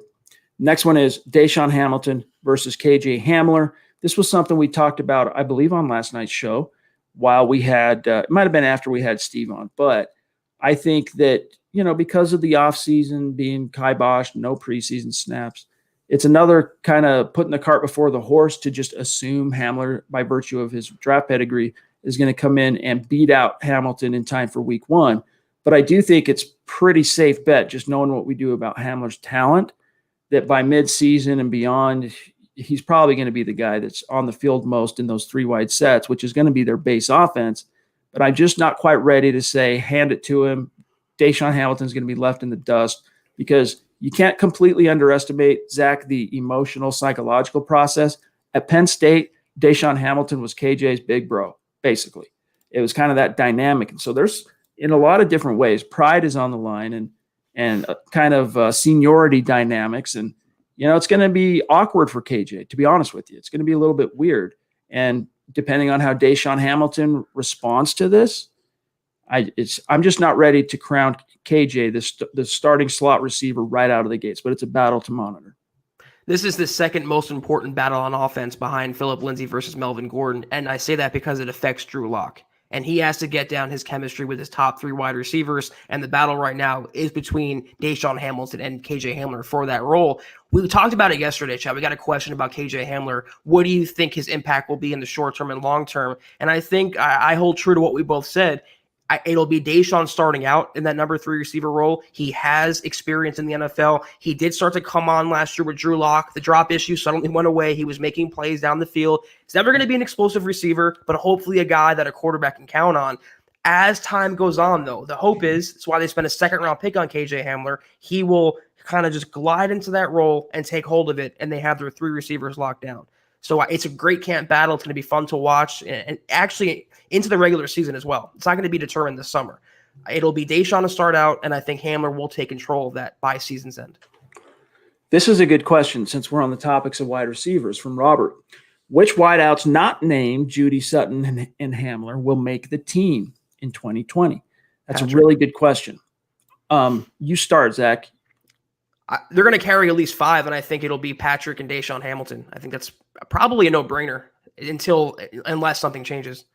[SPEAKER 1] Next one is Deshaun Hamilton versus KJ Hamler. This was something we talked about, I believe, on last night's show while we had, it might have been after we had Steve on, but I think that, because of the offseason being kiboshed, no preseason snaps, it's another kind of putting the cart before the horse to just assume Hamler, by virtue of his draft pedigree, is going to come in and beat out Hamilton in time for week 1. But I do think it's pretty safe bet, just knowing what we do about Hamler's talent, that by midseason and beyond, he's probably going to be the guy that's on the field most in those 3 wide sets, which is going to be their base offense. But I'm just not quite ready to say, hand it to him. Deshaun Hamilton's going to be left in the dust, because you can't completely underestimate, Zach, the emotional, psychological process. At Penn State, Deshaun Hamilton was KJ's big bro, basically. It was kind of that dynamic. And so there's, in a lot of different ways, pride is on the line and kind of seniority dynamics. And, it's going to be awkward for KJ, to be honest with you. It's going to be a little bit weird. And depending on how Deshaun Hamilton responds to this, I'm just not ready to crown KJ the starting slot receiver right out of the gates, but it's a battle to monitor.
[SPEAKER 2] This is the second most important battle on offense behind Phillip Lindsay versus Melvin Gordon, and I say that because it affects Drew Lock. And he has to get down his chemistry with his top 3 wide receivers, and the battle right now is between Deshaun Hamilton and KJ Hamler for that role. We talked about it yesterday, Chad. We got a question about KJ Hamler. What do you think his impact will be in the short term and long term? And I think I hold true to what we both said. It'll be Deshaun starting out in that number 3 receiver role. He has experience in the NFL. He did start to come on last year with Drew Lock. The drop issue suddenly went away. He was making plays down the field. He's never going to be an explosive receiver, but hopefully a guy that a quarterback can count on. As time goes on, though, the hope is, that's why they spent a 2nd-round pick on KJ Hamler, he will kind of just glide into that role and take hold of it, and they have their 3 receivers locked down. So it's a great camp battle. It's going to be fun to watch, and actually into the regular season as well. It's not going to be determined this summer. It'll be Deshaun to start out, and I think Hamler will take control of that by season's end.
[SPEAKER 1] This is a good question since we're on the topics of wide receivers from Robert. Which wideouts not named Judy, Sutton, and Hamler will make the team in 2020? That's
[SPEAKER 2] Patrick.
[SPEAKER 1] a really good question. You start, Zach.
[SPEAKER 2] They're going to carry at least 5, and I think it'll be Patrick and Deshaun Hamilton. I think that's probably a no-brainer unless something changes.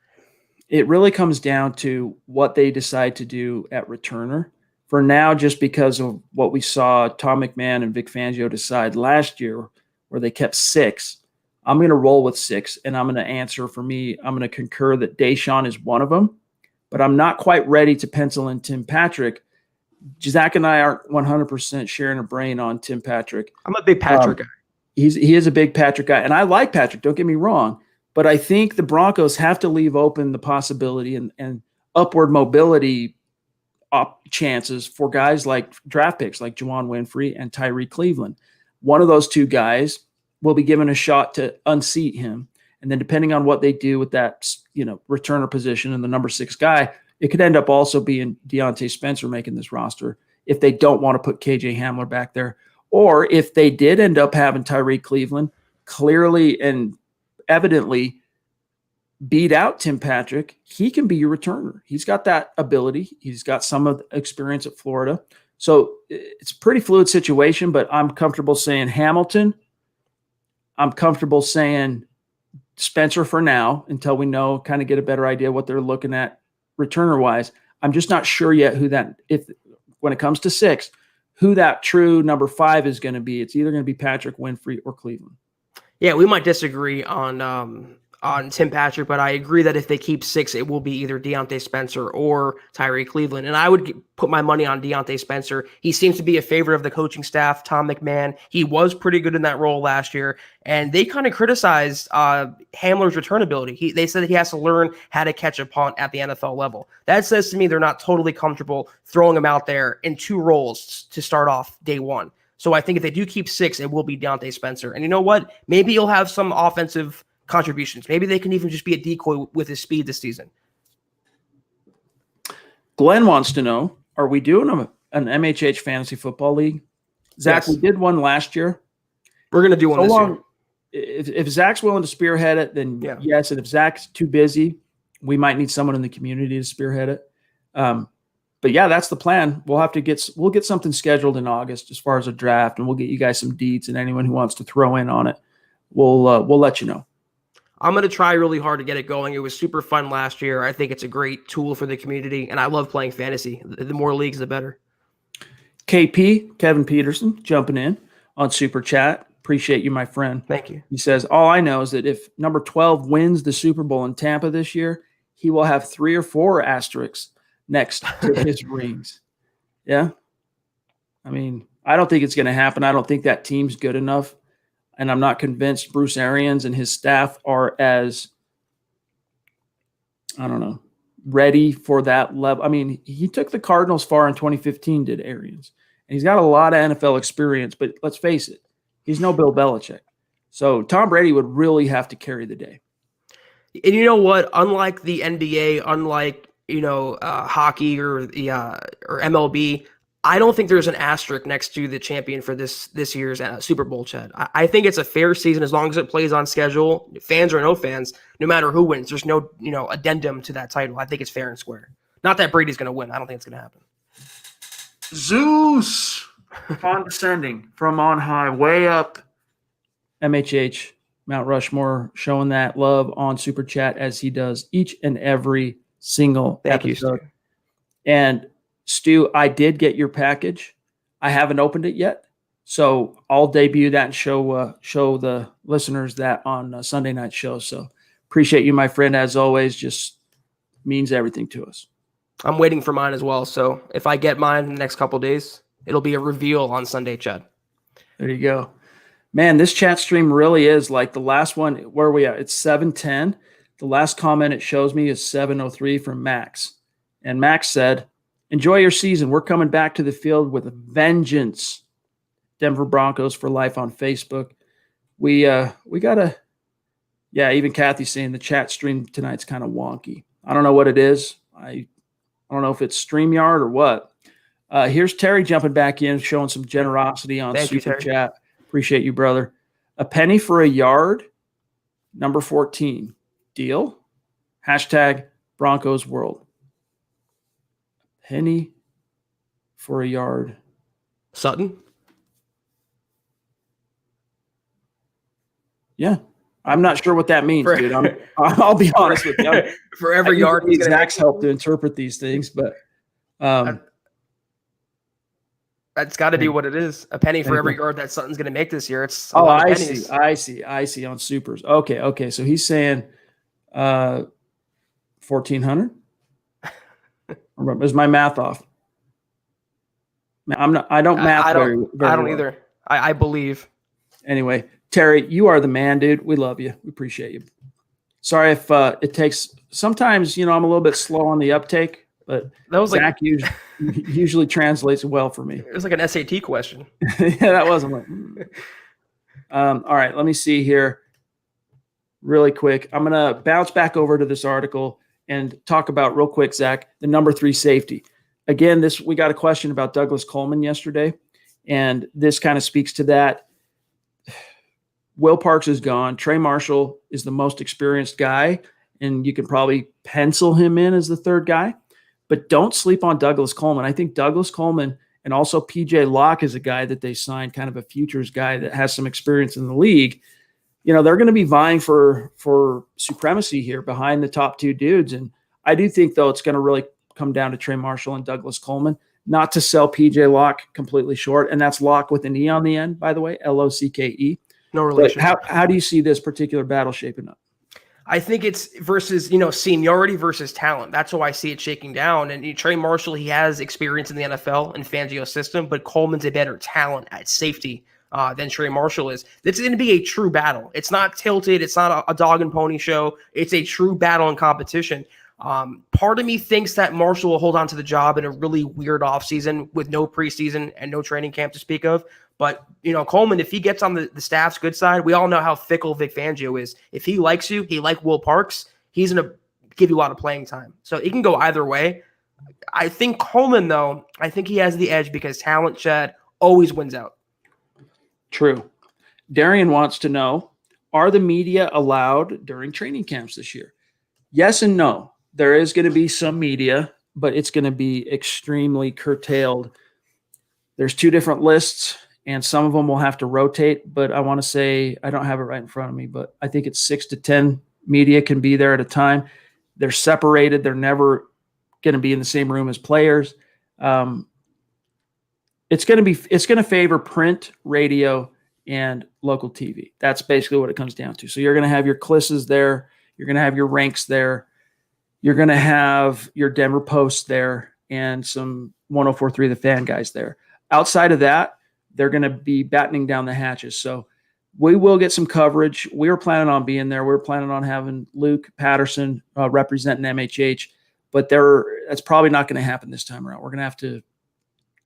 [SPEAKER 1] It really comes down to what they decide to do at returner. For now, just because of what we saw Tom McMahon and Vic Fangio decide last year, where they kept 6, I'm going to roll with 6, and I'm going to answer for me. I'm going to concur that Deshaun is one of them, but I'm not quite ready to pencil in Tim Patrick. Zach and I aren't 100% sharing a brain on Tim Patrick.
[SPEAKER 2] I'm a big Patrick guy.
[SPEAKER 1] He is a big Patrick guy, and I like Patrick. Don't get me wrong, but I think the Broncos have to leave open the possibility and upward mobility chances for guys like draft picks like Juwan Winfrey and Tyree Cleveland. One of those 2 guys will be given a shot to unseat him, and then depending on what they do with that, returner position and the number 6 guy, it could end up also being Deontay Spencer making this roster if they don't want to put KJ Hamler back there. Or if they did end up having Tyree Cleveland clearly and evidently beat out Tim Patrick, he can be your returner. He's got that ability. He's got some of the experience at Florida. So it's a pretty fluid situation, but I'm comfortable saying Hamilton. I'm comfortable saying Spencer for now until we know, kind of get a better idea what they're looking at returner-wise. I'm just not sure yet when it comes to 6, who that true number 5 is going to be. It's either going to be Patrick, Winfrey, or Cleveland.
[SPEAKER 2] Yeah, we might disagree on Tim Patrick, but I agree that if they keep 6, it will be either Deontay Spencer or Tyree Cleveland. And I would put my money on Deontay Spencer. He seems to be a favorite of the coaching staff, Tom McMahon. He was pretty good in that role last year, and they kind of criticized Hamler's return ability. They said that he has to learn how to catch a punt at the NFL level. That says to me they're not totally comfortable throwing him out there in 2 roles to start off day 1. So I think if they do keep 6, it will be Deontay Spencer. And you know what? Maybe he'll have some offensive contributions. Maybe they can even just be a decoy with his speed this season.
[SPEAKER 1] Glenn wants to know, are we doing an MHH fantasy football league? Zach,
[SPEAKER 2] Yes.
[SPEAKER 1] We did one last year.
[SPEAKER 2] We're going to do one this year.
[SPEAKER 1] If Zach's willing to spearhead it, then yes. And if Zach's too busy, we might need someone in the community to spearhead it. But yeah, that's the plan. We'll get something scheduled in August as far as a draft, and we'll get you guys some deets, and anyone who wants to throw in on it, we'll let you know.
[SPEAKER 2] I'm going to try really hard to get it going. It was super fun last year. I think it's a great tool for the community, and I love playing fantasy. The more leagues, the better.
[SPEAKER 1] KP, Kevin Peterson, jumping in on Super Chat. Appreciate you, my friend.
[SPEAKER 2] Thank you.
[SPEAKER 1] He says, all I know is that if number 12 wins the Super Bowl in Tampa this year, he will have 3 or 4 asterisks next to his rings. Yeah. I mean, I don't think it's going to happen. I don't think that team's good enough. And I'm not convinced Bruce Arians and his staff are as, ready for that level. I mean, he took the Cardinals far in 2015, did Arians. And he's got a lot of NFL experience, but let's face it, he's no Bill Belichick. So Tom Brady would really have to carry the day.
[SPEAKER 2] And you know what? Unlike the NBA, unlike hockey or MLB, I don't think there's an asterisk next to the champion for this year's Super Bowl, Chad. I think it's a fair season as long as it plays on schedule, fans or no fans, no matter who wins. There's no addendum to that title. I think it's fair and square. Not that Brady's going to win. I don't think it's going to happen.
[SPEAKER 1] Zeus, condescending from on high, way up. MHH, Mount Rushmore, showing that love on Super Chat as he does each and every single episode.
[SPEAKER 2] Thank you, Stu.
[SPEAKER 1] And Stu, I did get your package. I haven't opened it yet, so I'll debut that and show the listeners that on Sunday night show. So appreciate you, my friend, as always. Just means everything to us.
[SPEAKER 2] I'm waiting for mine as well. So if I get mine in the next couple of days, it'll be a reveal on Sunday, Chad.
[SPEAKER 1] There you go. Man, this chat stream really is like the last one. Where are we at? It's 7:10. The last comment it shows me is 7:03 from Max. And Max said, enjoy your season. We're coming back to the field with a vengeance. Denver Broncos for life on Facebook. We gotta, even Kathy's saying the chat stream tonight's kind of wonky. I don't know what it is. I don't know if it's StreamYard or what. Here's Terry jumping back in, showing some generosity on Super Chat. Appreciate you, brother. A penny for a yard Number 14. Deal? Hashtag Broncos World. Penny for a yard.
[SPEAKER 2] Sutton?
[SPEAKER 1] Yeah. I'm not sure what that means, dude. I'll be honest with you.
[SPEAKER 2] For every yard,
[SPEAKER 1] he's Zach's help to interpret these things, but
[SPEAKER 2] that's got to be what it is. A penny for every yard that Sutton's going to make this year. It's a lot of pennies.
[SPEAKER 1] I see on supers. Okay. So he's saying 1,400. Is my math off? I don't math very
[SPEAKER 2] I don't
[SPEAKER 1] well.
[SPEAKER 2] either. I believe.
[SPEAKER 1] Anyway, Terry, you are the man, dude. We love you. We appreciate you. Sorry if it takes. Sometimes, I'm a little bit slow on the uptake, but
[SPEAKER 2] that was
[SPEAKER 1] Zach usually translates well for me.
[SPEAKER 2] It was like an SAT question.
[SPEAKER 1] Yeah, that wasn't like. All right, let me see here really quick. I'm going to bounce back over to this article and talk about real quick, Zach, the number 3 safety. Again, we got a question about Douglas Coleman yesterday, and this kind of speaks to that. Will Parks is gone. Trey Marshall is the most experienced guy, and you can probably pencil him in as the third guy. But don't sleep on Douglas Coleman. I think Douglas Coleman and also PJ Locke is a guy that they signed, kind of a futures guy that has some experience in the league. They're going to be vying for supremacy here behind the top 2 dudes. And I do think, though, it's going to really come down to Trey Marshall and Douglas Coleman, not to sell PJ Locke completely short. And that's Locke with an E on the end, by the way, L-O-C-K-E.
[SPEAKER 2] No relation.
[SPEAKER 1] How do you see this particular battle shaping up?
[SPEAKER 2] I think it's versus, seniority versus talent. That's how I see it shaking down. And Trey Marshall, he has experience in the NFL and Fangio's system, but Coleman's a better talent at safety than Trey Marshall is. It's going to be a true battle. It's not tilted. It's not a dog and pony show. It's a true battle and competition. Part of me thinks that Marshall will hold on to the job in a really weird offseason with no preseason and no training camp to speak of. But, Coleman, if he gets on the staff's good side, we all know how fickle Vic Fangio is. If he likes you, he like Will Parks, he's going to give you a lot of playing time. So it can go either way. I think Coleman, though, I think he has the edge because talent, Chad, always wins out.
[SPEAKER 1] True. Darian wants to know, are the media allowed during training camps this year? Yes and no. There is going to be some media, but it's going to be extremely curtailed. There's 2 different lists, and some of them will have to rotate, but I want to say, I don't have it right in front of me, but I think it's 6 to 10 media can be there at a time. They're separated. They're never going to be in the same room as players. It's going to favor print, radio, and local TV. That's basically what it comes down to. So you're going to have your Clisses there. You're going to have your Ranks there. You're going to have your Denver Post there and some 104.3 The Fan guys there. Outside of that, they're going to be battening down the hatches. So we will get some coverage. We were planning on being there. We were planning on having Luke Patterson representing MHH, but that's probably not going to happen this time around. We're going to have to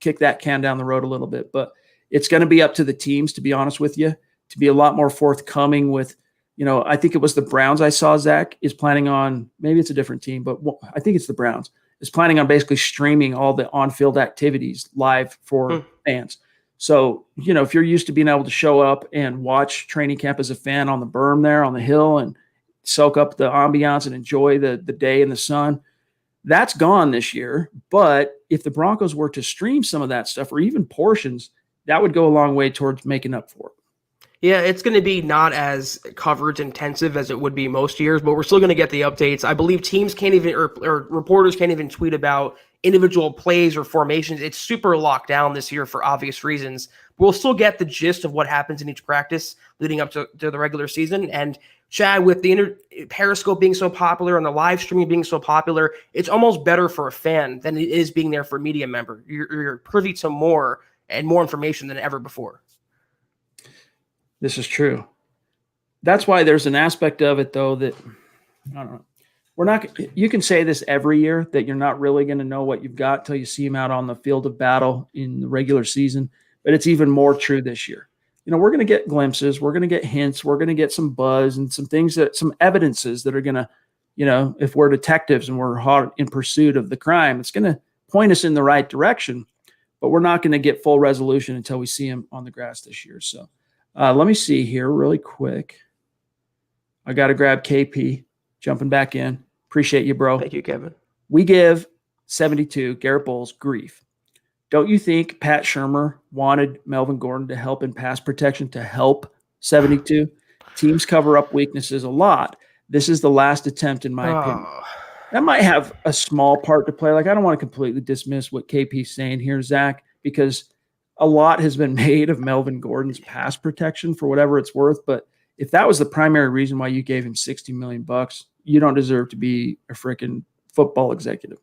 [SPEAKER 1] kick that can down the road a little bit, but it's going to be up to the teams, to be honest with you, to be a lot more forthcoming with, I think it was the Browns I saw, Zach, is planning on, maybe it's a different team, but I think it's the Browns, is planning on basically streaming all the on-field activities live for fans. So, if you're used to being able to show up and watch training camp as a fan on the berm there on the hill and soak up the ambiance and enjoy the day in the sun, that's gone this year. But if the Broncos were to stream some of that stuff or even portions, that would go a long way towards making up for it.
[SPEAKER 2] Yeah, it's going to be not as coverage intensive as it would be most years, but we're still going to get the updates. I believe teams can't even, or reporters can't even tweet about individual plays or formations. It's super locked down this year for obvious reasons. We'll still get the gist of what happens in each practice leading up to the regular season. And Chad, with the Periscope being so popular and the live streaming being so popular, it's almost better for a fan than it is being there for a media member. You're privy to more and more information than ever before.
[SPEAKER 1] This is true. That's why there's an aspect of it, though, that I don't know. You can say this every year that you're not really going to know what you've got till you see them out on the field of battle in the regular season. But it's even more true this year. We're going to get glimpses. We're going to get hints. We're going to get some buzz and some evidences that are going to, if we're detectives and we're hard in pursuit of the crime, it's going to point us in the right direction. But we're not going to get full resolution until we see him on the grass this year. So let me see here really quick. I got to grab KP, jumping back in. Appreciate you, bro.
[SPEAKER 2] Thank you, Kevin.
[SPEAKER 1] We give 72 Garrett Bowles grief. Don't you think Pat Shurmur wanted Melvin Gordon to help in pass protection to help 72? Teams cover up weaknesses a lot. This is the last attempt, in my opinion. That might have a small part to play. Like, I don't want to completely dismiss what KP's saying here, Zach, because a lot has been made of Melvin Gordon's pass protection for whatever it's worth. But if that was the primary reason why you gave him $60 million, you don't deserve to be a freaking football executive.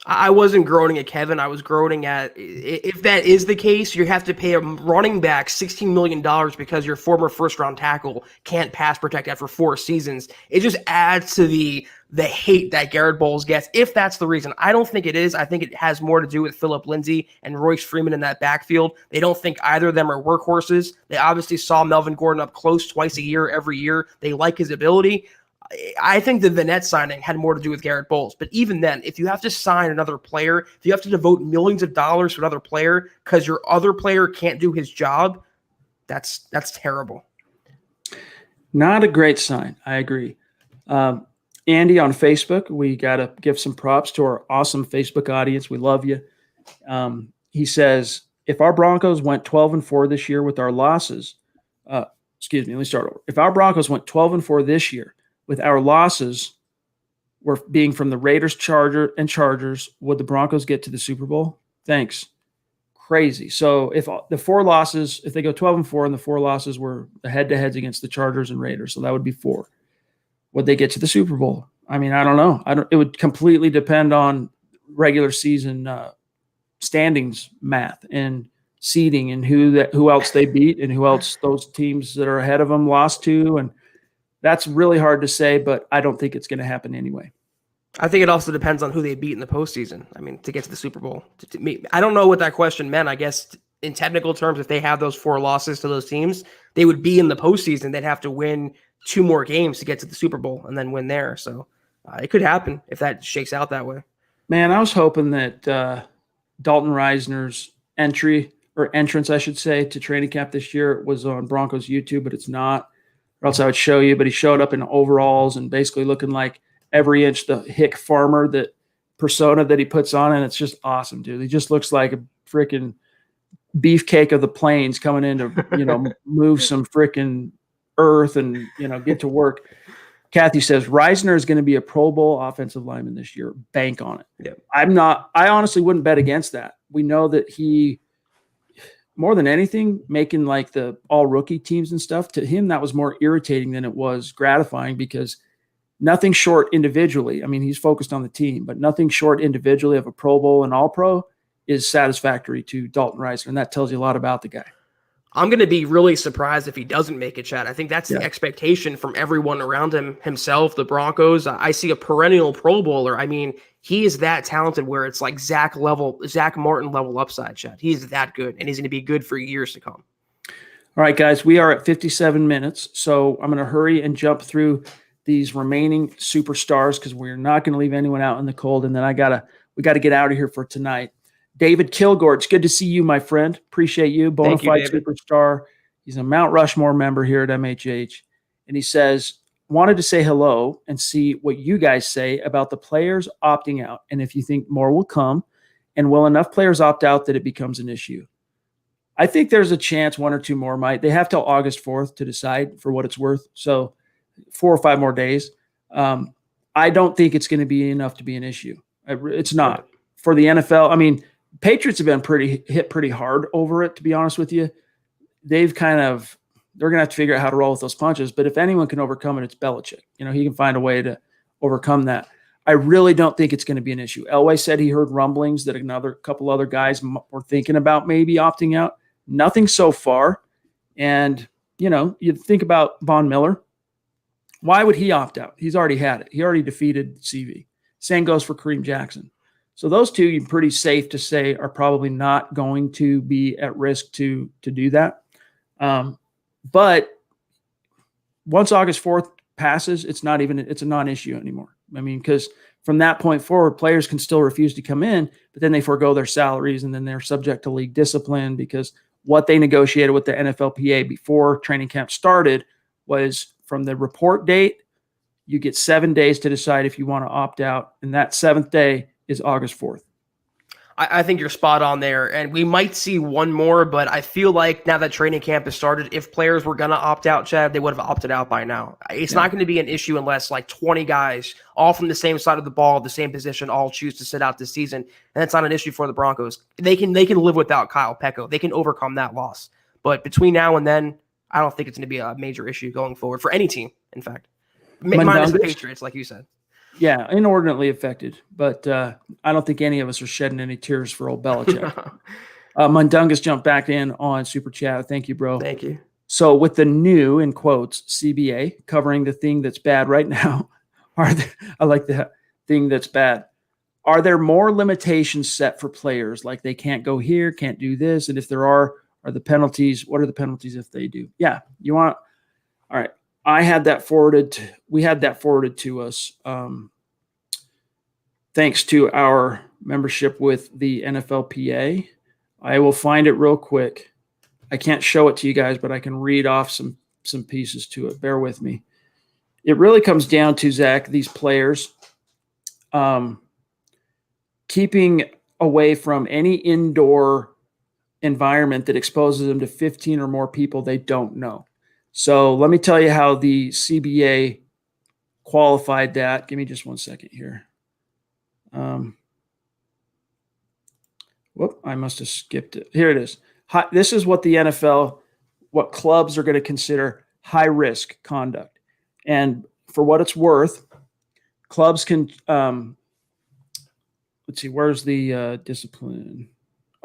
[SPEAKER 2] I wasn't groaning at Kevin. I was groaning at, if that is the case, you have to pay a running back $16 million because your former first-round tackle can't pass protect after 4 seasons. It just adds to the hate that Garrett Bowles gets, if that's the reason. I don't think it is. I think it has more to do with Phillip Lindsay and Royce Freeman in that backfield. They don't think either of them are workhorses. They obviously saw Melvin Gordon up close twice a year, every year. They like his ability. I think the Vanette signing had more to do with Garrett Bowles. But even then, if you have to sign another player, if you have to devote millions of dollars to another player because your other player can't do his job, that's terrible.
[SPEAKER 1] Not a great sign. I agree. Andy on Facebook, we got to give some props to our awesome Facebook audience. We love you. He says, if our Broncos went 12-4 this year with our losses, let me start over. If our Broncos went 12-4 this year, with our losses were being from the Raiders, Chargers, would the Broncos get to the Super Bowl? Thanks. Crazy. So if the 4 losses, if they go 12-4 and the 4 losses were the head-to-heads against the Chargers and Raiders, so that would be 4. Would they get to the Super Bowl? I mean, I don't know. It would completely depend on regular season standings math and seeding and who else they beat and who else those teams that are ahead of them lost to, and that's really hard to say, but I don't think it's going to happen anyway.
[SPEAKER 2] I think it also depends on who they beat in the postseason. I mean, to get to the Super Bowl. I don't know what that question meant. I guess in technical terms, if they have those 4 losses to those teams, they would be in the postseason. They'd have to win 2 more games to get to the Super Bowl and then win there. So it could happen if that shakes out that way.
[SPEAKER 1] Man, I was hoping that Dalton Reisner's entrance, I should say, to training camp this year was on Broncos YouTube, but it's not. Or else I would show you, but he showed up in overalls and basically looking like every inch the hick farmer that persona that he puts on, and it's just awesome, dude. He just looks like a freaking beefcake of the plains coming in to, move some freaking earth and, get to work. Kathy says, Reisner is going to be a Pro Bowl offensive lineman this year. Bank on it.
[SPEAKER 2] Yep.
[SPEAKER 1] I honestly wouldn't bet against that. We know that he, more than anything, making like the all rookie teams and stuff, to him, that was more irritating than it was gratifying, because nothing short individually. I mean, he's focused on the team, but nothing short individually of a Pro Bowl and all pro is satisfactory to Dalton Reisner. And that tells you a lot about the guy.
[SPEAKER 2] I'm going to be really surprised if he doesn't make it, Chad. I think that's the expectation from everyone around himself, the Broncos. I see a perennial Pro Bowler. I mean, he is that talented where it's like Zach Martin level upside, Chad. He's that good, and he's going to be good for years to come.
[SPEAKER 1] All right, guys, we are at 57 minutes, so I'm going to hurry and jump through these remaining superstars because we're not going to leave anyone out in the cold, and then we got to get out of here for tonight. David Kilgore, it's good to see you, my friend. Appreciate you. Bona fide superstar. He's a Mount Rushmore member here at MHH. And he says, wanted to say hello and see what you guys say about the players opting out, and if you think more will come, and will enough players opt out that it becomes an issue. I think there's a chance 1 or 2 more might. They have till August 4th to decide, for what it's worth. So 4 or 5 more days. I don't think it's going to be enough to be an issue. It's not. For the NFL, I mean, Patriots have been hit pretty hard over it, to be honest with you. They're going to have to figure out how to roll with those punches. But if anyone can overcome it, it's Belichick. He can find a way to overcome that. I really don't think it's going to be an issue. Elway said he heard rumblings that another couple other guys were thinking about maybe opting out. Nothing so far. And, you think about Von Miller. Why would he opt out? He's already had it. He already defeated CV. Same goes for Kareem Jackson. So those two, you're pretty safe to say, are probably not going to be at risk to do that. But once August 4th passes, it's a non-issue anymore. I mean, because from that point forward, players can still refuse to come in, but then they forego their salaries, and then they're subject to league discipline, because what they negotiated with the NFLPA before training camp started was from the report date You get 7 days to decide if you want to opt out, and that 7th day is August 4th.
[SPEAKER 2] I think you're spot on there, and we might see one more, but I feel like now that training camp has started, if players were going to opt out, Chad, they would have opted out by now. It's not going to be an issue unless like 20 guys, all from the same side of the ball, the same position, all choose to sit out this season, and that's not an issue for the Broncos. They can live without Kyle Peko. They can overcome that loss. But between now and then, I don't think it's going to be a major issue going forward for any team, in fact. Minus the Patriots, like you said.
[SPEAKER 1] Yeah, inordinately affected, but I don't think any of us are shedding any tears for old Belichick. Mundungus jumped back in on Super Chat. Thank you, bro.
[SPEAKER 2] Thank you.
[SPEAKER 1] So with the new, in quotes, CBA covering the thing that's bad right now, I like the thing that's bad. Are there more limitations set for players? Like they can't go here, can't do this, and if there are the penalties? What are the penalties if they do? Yeah, you want – all right. We had that forwarded to us thanks to our membership with the NFLPA. I will find it real quick. I can't show it to you guys, but I can read off some pieces to it. Bear with me. It really comes down to, Zach, these players keeping away from any indoor environment that exposes them to 15 or more people they don't know. So let me tell you how the CBA qualified that. Give me just 1 second here. I must have skipped it. Here it is. This is what the NFL, what clubs are going to consider high-risk conduct. And for what it's worth, clubs can let's see, where's the discipline?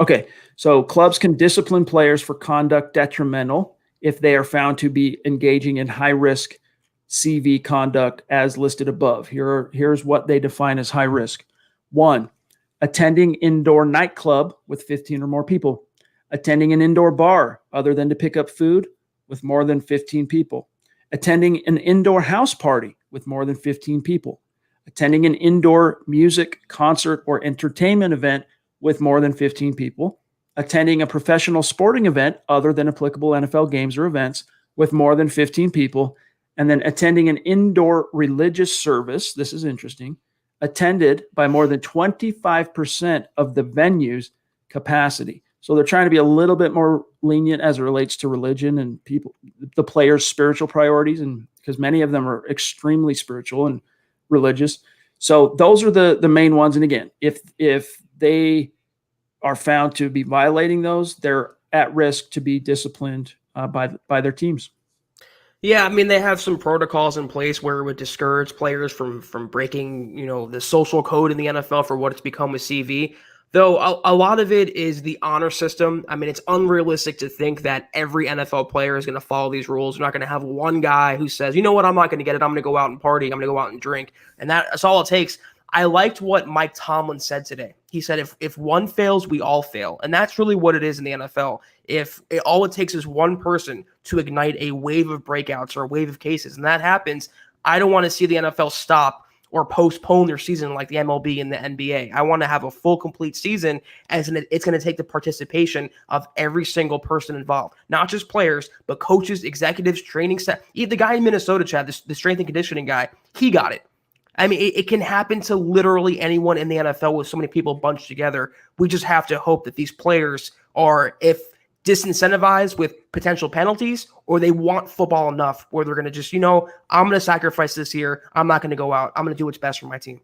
[SPEAKER 1] Okay, so clubs can discipline players for conduct detrimental if they are found to be engaging in high-risk CV conduct as listed above. Here's what they define as high risk. 1, attending indoor nightclub with 15 or more people. Attending an indoor bar other than to pick up food with more than 15 people. Attending an indoor house party with more than 15 people. Attending an indoor music, concert, or entertainment event with more than 15 people. Attending a professional sporting event other than applicable NFL games or events with more than 15 people, and then attending an indoor religious service, this is interesting, attended by more than 25% of the venue's capacity. So they're trying to be a little bit more lenient as it relates to religion and people, the players' spiritual priorities, and because many of them are extremely spiritual and religious. So those are the main ones. And again, if they are found to be violating those, they're at risk to be disciplined by their teams.
[SPEAKER 2] Yeah, I mean, they have some protocols in place where it would discourage players from breaking, the social code in the NFL for what it's become with CV. Though a lot of it is the honor system. I mean, it's unrealistic to think that every NFL player is going to follow these rules. You're not going to have one guy who says, you know what, I'm not going to get it. I'm going to go out and party. I'm going to go out and drink. And that's all it takes. I liked what Mike Tomlin said today. He said, if one fails, we all fail. And that's really what it is in the NFL. All it takes is one person to ignite a wave of breakouts or a wave of cases, and that happens, I don't want to see the NFL stop or postpone their season like the MLB and the NBA. I want to have a full, complete season, as it's going to take the participation of every single person involved. Not just players, but coaches, executives, training staff. Even the guy in Minnesota, Chad, the strength and conditioning guy, he got it. I mean, it can happen to literally anyone in the NFL with so many people bunched together. We just have to hope that these players are, if disincentivized with potential penalties, or they want football enough where they're going to just, I'm going to sacrifice this year. I'm not going to go out. I'm going to do what's best for my team.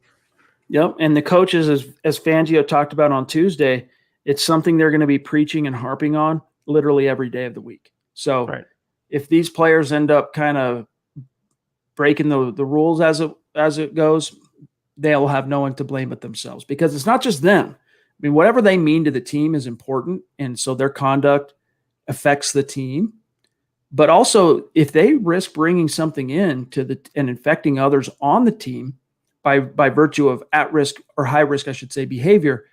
[SPEAKER 1] Yep. And the coaches, as Fangio talked about on Tuesday, it's something they're going to be preaching and harping on literally every day of the week. So right. If these players end up kind of breaking the rules as it goes, they'll have no one to blame but themselves, because it's not just them. I mean, whatever they mean to the team is important, and so their conduct affects the team. But also, if they risk bringing something in and infecting others on the team by virtue of at-risk or high-risk, I should say, behavior,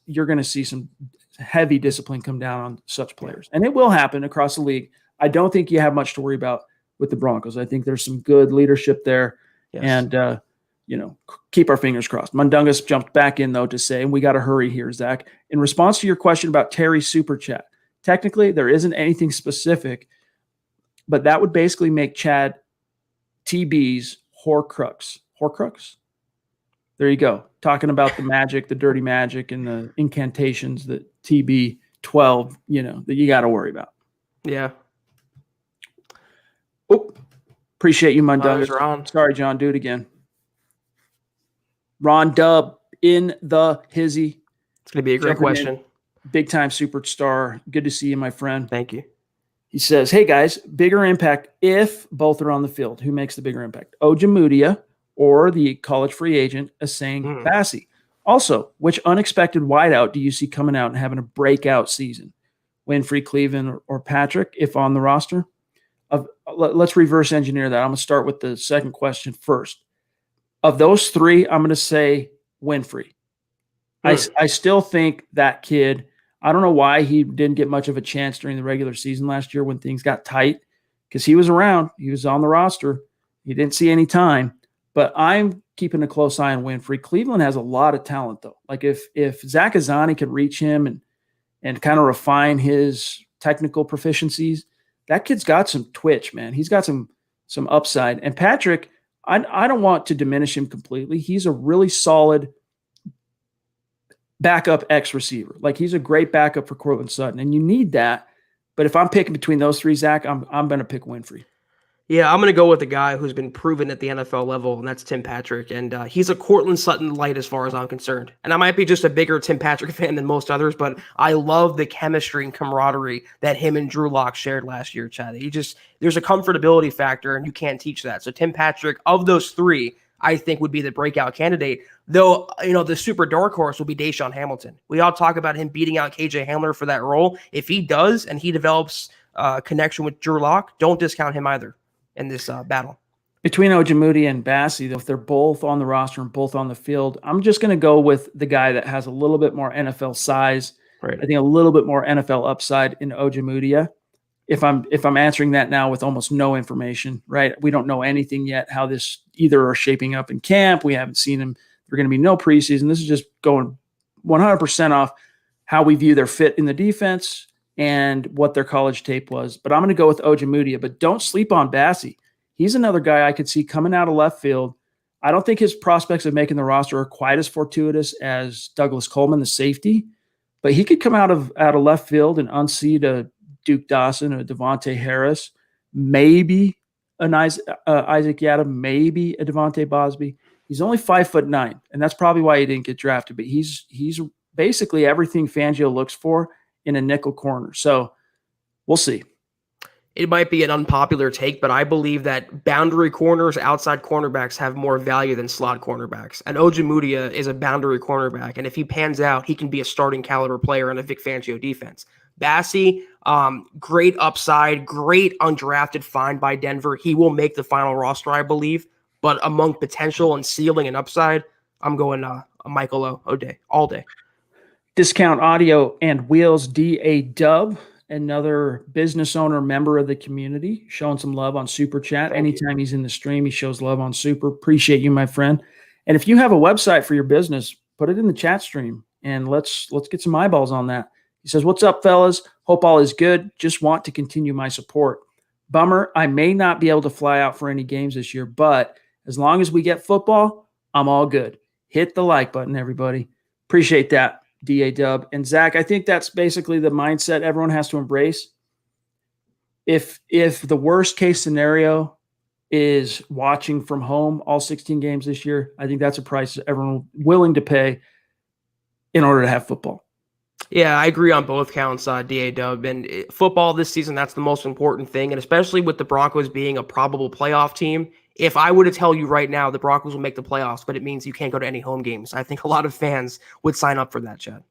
[SPEAKER 1] you're going to see some heavy discipline come down on such players. And it will happen across the league. I don't think you have much to worry about with the Broncos. I think there's some good leadership there. Yes. And, keep our fingers crossed. Mundungus jumped back in, though, to say, and we got to hurry here, Zach. In response to your question about Terry's super chat, technically there isn't anything specific, but that would basically make Chad TB's Horcrux. Horcrux? There you go. Talking about the magic, the dirty magic, and the incantations that TB12, that you got to worry about.
[SPEAKER 2] Yeah.
[SPEAKER 1] Oh, appreciate you, Mundungus.
[SPEAKER 2] Ron.
[SPEAKER 1] Sorry, John. Do it again. Ron Dub in the hizzy.
[SPEAKER 2] It's going to be a great question.
[SPEAKER 1] Big time superstar. Good to see you, my friend.
[SPEAKER 2] Thank you.
[SPEAKER 1] He says, hey, guys, bigger impact if both are on the field. Who makes the bigger impact? Ojemudia or the college free agent, Asang Bassi? Also, which unexpected wideout do you see coming out and having a breakout season? Winfrey, Cleveland, or Patrick, if on the roster? Let's reverse engineer that. I'm going to start with the second question first. Of those three, I'm going to say Winfrey. I still think that kid, I don't know why he didn't get much of a chance during the regular season last year when things got tight, because he was around. He was on the roster. He didn't see any time. But I'm keeping a close eye on Winfrey. Cleveland has a lot of talent, though. Like if Zach Azani could reach him and kind of refine his technical proficiencies, that kid's got some twitch, man. He's got some upside. And Patrick, I don't want to diminish him completely. He's a really solid backup X receiver. Like, he's a great backup for Courtland Sutton, and you need that. But if I'm picking between those three, Zach, I'm going to pick Winfrey.
[SPEAKER 2] Yeah, I'm going to go with the guy who's been proven at the NFL level, and that's Tim Patrick. And he's a Courtland Sutton light as far as I'm concerned. And I might be just a bigger Tim Patrick fan than most others, but I love the chemistry and camaraderie that him and Drew Lock shared last year, Chad. There's a comfortability factor, and you can't teach that. So Tim Patrick, of those three, I think would be the breakout candidate. Though, the super dark horse will be Deshaun Hamilton. We all talk about him beating out KJ Hamler for that role. If he does and he develops a connection with Drew Lock, don't discount him either in this battle.
[SPEAKER 1] Between Ojemudia and Bassi, if they're both on the roster and both on the field, I'm just going to go with the guy that has a little bit more NFL size.
[SPEAKER 2] Right.
[SPEAKER 1] I think a little bit more NFL upside in Ojemudia. If I'm answering that now with almost no information, right? We don't know anything yet how this either are shaping up in camp. We haven't seen them. There's going to be no preseason. This is just going 100% off how we view their fit in the defense and what their college tape was. But I'm going to go with Ojemudia. But don't sleep on Bassi. He's another guy I could see coming out of left field. I don't think his prospects of making the roster are quite as fortuitous as Douglas Coleman, the safety. But he could come out of left field and unseat a Duke Dawson, a Devontae Harris, maybe an Isaac Yadam, maybe a Devontae Bosby. He's only 5'9", and that's probably why he didn't get drafted. But he's basically everything Fangio looks for in a nickel corner. So we'll see.
[SPEAKER 2] It might be an unpopular take, but I believe that boundary corners, outside cornerbacks have more value than slot cornerbacks. And Ojemudia is a boundary cornerback, and if he pans out, he can be a starting caliber player in a Vic Fangio defense. Bassi, great upside, great undrafted find by Denver. He will make the final roster, I believe. But among potential and ceiling and upside, I'm going Michael O'Day all day.
[SPEAKER 1] Discount Audio and Wheels D-A-Dub, another business owner, member of the community, showing some love on Super Chat. Anytime he's in the stream, he shows love on Super. Appreciate you, my friend. And if you have a website for your business, put it in the chat stream, and let's get some eyeballs on that. He says, what's up, fellas? Hope all is good. Just want to continue my support. Bummer, I may not be able to fly out for any games this year, but as long as we get football, I'm all good. Hit the like button, everybody. Appreciate that, D-A-Dub. And Zach, I think that's basically the mindset everyone has to embrace. If the worst case scenario is watching from home all 16 games this year, I think that's a price everyone willing to pay in order to have football.
[SPEAKER 2] Yeah, I agree on both counts, D-A-Dub. And football this season, that's the most important thing. And especially with the Broncos being a probable playoff team, if I were to tell you right now the Broncos will make the playoffs, but it means you can't go to any home games, I think a lot of fans would sign up for that, Chad.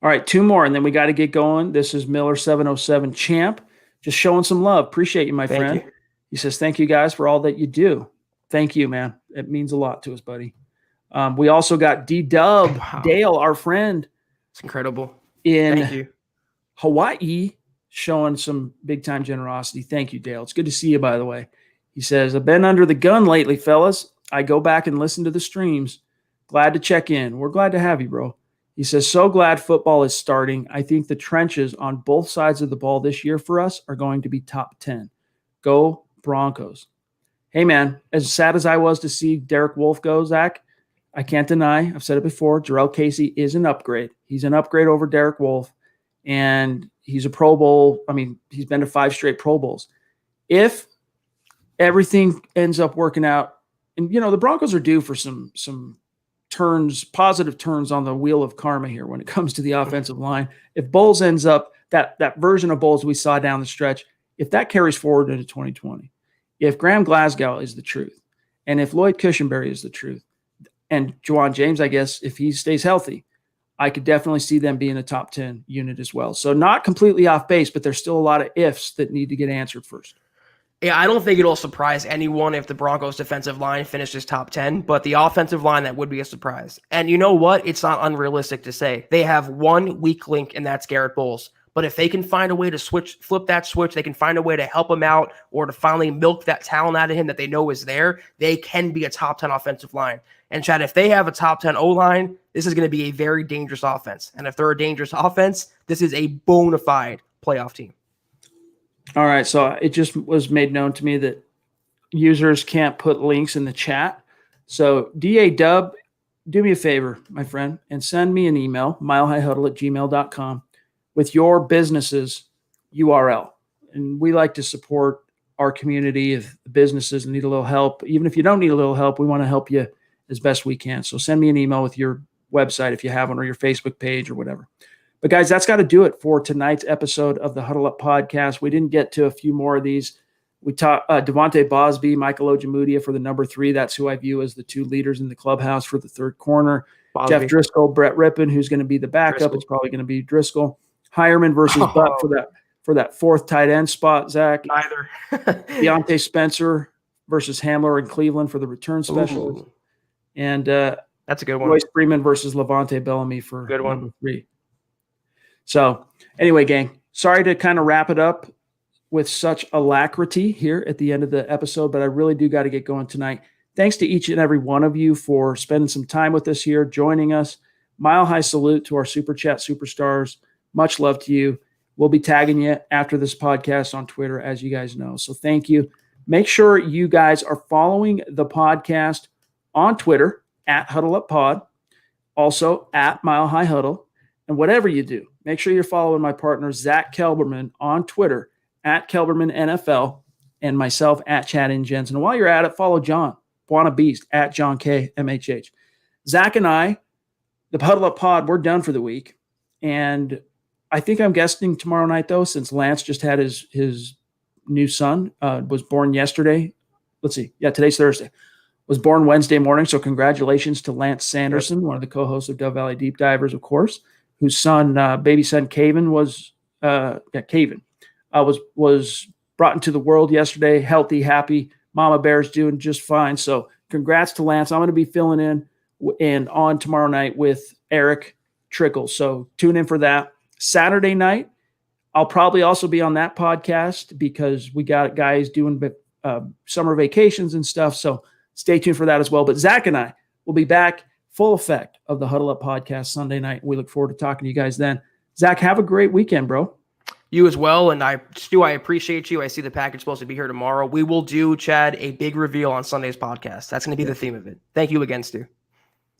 [SPEAKER 1] All right, two more, and then we got to get going. This is Miller707 Champ, just showing some love. Appreciate you, my friend.
[SPEAKER 2] You.
[SPEAKER 1] He says, thank you guys for all that you do. Thank you, man. It means a lot to us, buddy. We also got D-Dub, Dale, our friend.
[SPEAKER 2] It's incredible.
[SPEAKER 1] In Hawaii, showing some big-time generosity. Thank you, Dale. It's good to see you, by the way. He says, I've been under the gun lately, fellas. I go back and listen to the streams. Glad to check in. We're glad to have you, bro. He says, so glad football is starting. I think the trenches on both sides of the ball this year for us are going to be top 10. Go Broncos. hey, man, as sad as I was to see Derek Wolfe go, Zach, I can't deny, I've said it before, Jarrell Casey is an upgrade. He's an upgrade over Derek Wolfe, and he's a Pro Bowl. I mean, he's been to 5 straight Pro Bowls. If everything ends up working out, and, the Broncos are due for some turns, positive turns on the wheel of karma here when it comes to the offensive line. If Bowles ends up, that version of Bowles we saw down the stretch, if that carries forward into 2020, if Graham Glasgow is the truth, and if Lloyd Cushenberry is the truth, and Juwan James, I guess, if he stays healthy, I could definitely see them being a top 10 unit as well. So not completely off base, but there's still a lot of ifs that need to get answered first.
[SPEAKER 2] Yeah, I don't think it'll surprise anyone if the Broncos defensive line finishes top 10, but the offensive line, that would be a surprise. And you know what? It's not unrealistic to say. They have one weak link, and that's Garrett Bowles. But if they can find a way to flip that switch, they can find a way to help him out or to finally milk that talent out of him that they know is there, they can be a top 10 offensive line. And Chad, if they have a top 10 O-line, this is going to be a very dangerous offense. And if they're a dangerous offense, this is a bona fide playoff team.
[SPEAKER 1] All right, so it just was made known to me that users can't put links in the chat. So DA Dub, do me a favor, my friend, and send me an email, milehighhuddle@gmail.com, with your business's URL. And we like to support our community. If the businesses need a little help, even if you don't need a little help, we want to help you as best we can. So send me an email with your website if you have one, or your Facebook page or whatever. But guys, that's got to do it for tonight's episode of the Huddle Up podcast. We didn't get to a few more of these. We talked Devontae Bosby, Michael Ojemudia for the number 3. That's who I view as the 2 leaders in the clubhouse for the third corner. Bosby. Jeff Driscoll, Brett Rippon, who's going to be the backup. Driscoll. It's probably going to be Driscoll. Hireman versus Butt for that 4th tight end spot, Zach.
[SPEAKER 2] Neither.
[SPEAKER 1] Deontay Spencer versus Hamler in Cleveland for the return specialist. Ooh. And
[SPEAKER 2] that's a good one.
[SPEAKER 1] Royce Freeman versus Levante Bellamy for
[SPEAKER 2] good one.
[SPEAKER 1] Number 3. So anyway, gang, sorry to kind of wrap it up with such alacrity here at the end of the episode, but I really do got to get going tonight. Thanks to each and every one of you for spending some time with us here, joining us. Mile high salute to our Super Chat superstars. Much love to you. We'll be tagging you after this podcast on Twitter, as you guys know. So thank you. Make sure you guys are following the podcast on Twitter at Huddle Up Pod, also at Mile High Huddle. And whatever you do, make sure you're following my partner, Zack Kelberman, on Twitter at Kelberman NFL, and myself at Chad and Jensen. And while you're at it, follow John, Buana Beast, at John K. MHH. Zach and I, the Huddle Up Pod, we're done for the week. And I think I'm guesting tomorrow night, though, since Lance just had his new son, was born yesterday. Let's see. Yeah, today's Thursday. Was born Wednesday morning. So congratulations to Lance Sanderson, one of the co-hosts of Dove Valley Deep Divers, of course, whose son, baby son Caven, was brought into the world yesterday, healthy, happy. Mama Bear's doing just fine. So congrats to Lance. I'm going to be filling in and on tomorrow night with Eric Trickle. So tune in for that. Saturday night, I'll probably also be on that podcast because we got guys doing summer vacations and stuff. So stay tuned for that as well. But Zach and I will be back full effect of the Huddle Up podcast Sunday night. We look forward to talking to you guys then. Zach, have a great weekend, bro.
[SPEAKER 2] You as well. And Stu, I appreciate you. I see the package supposed to be here tomorrow. We will do, Chad, a big reveal on Sunday's podcast. That's going to be the theme of it. Thank you again, Stu.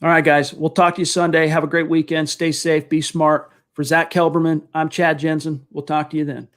[SPEAKER 1] All right, guys. We'll talk to you Sunday. Have a great weekend. Stay safe. Be smart. For Zack Kelberman, I'm Chad Jensen. We'll talk to you then.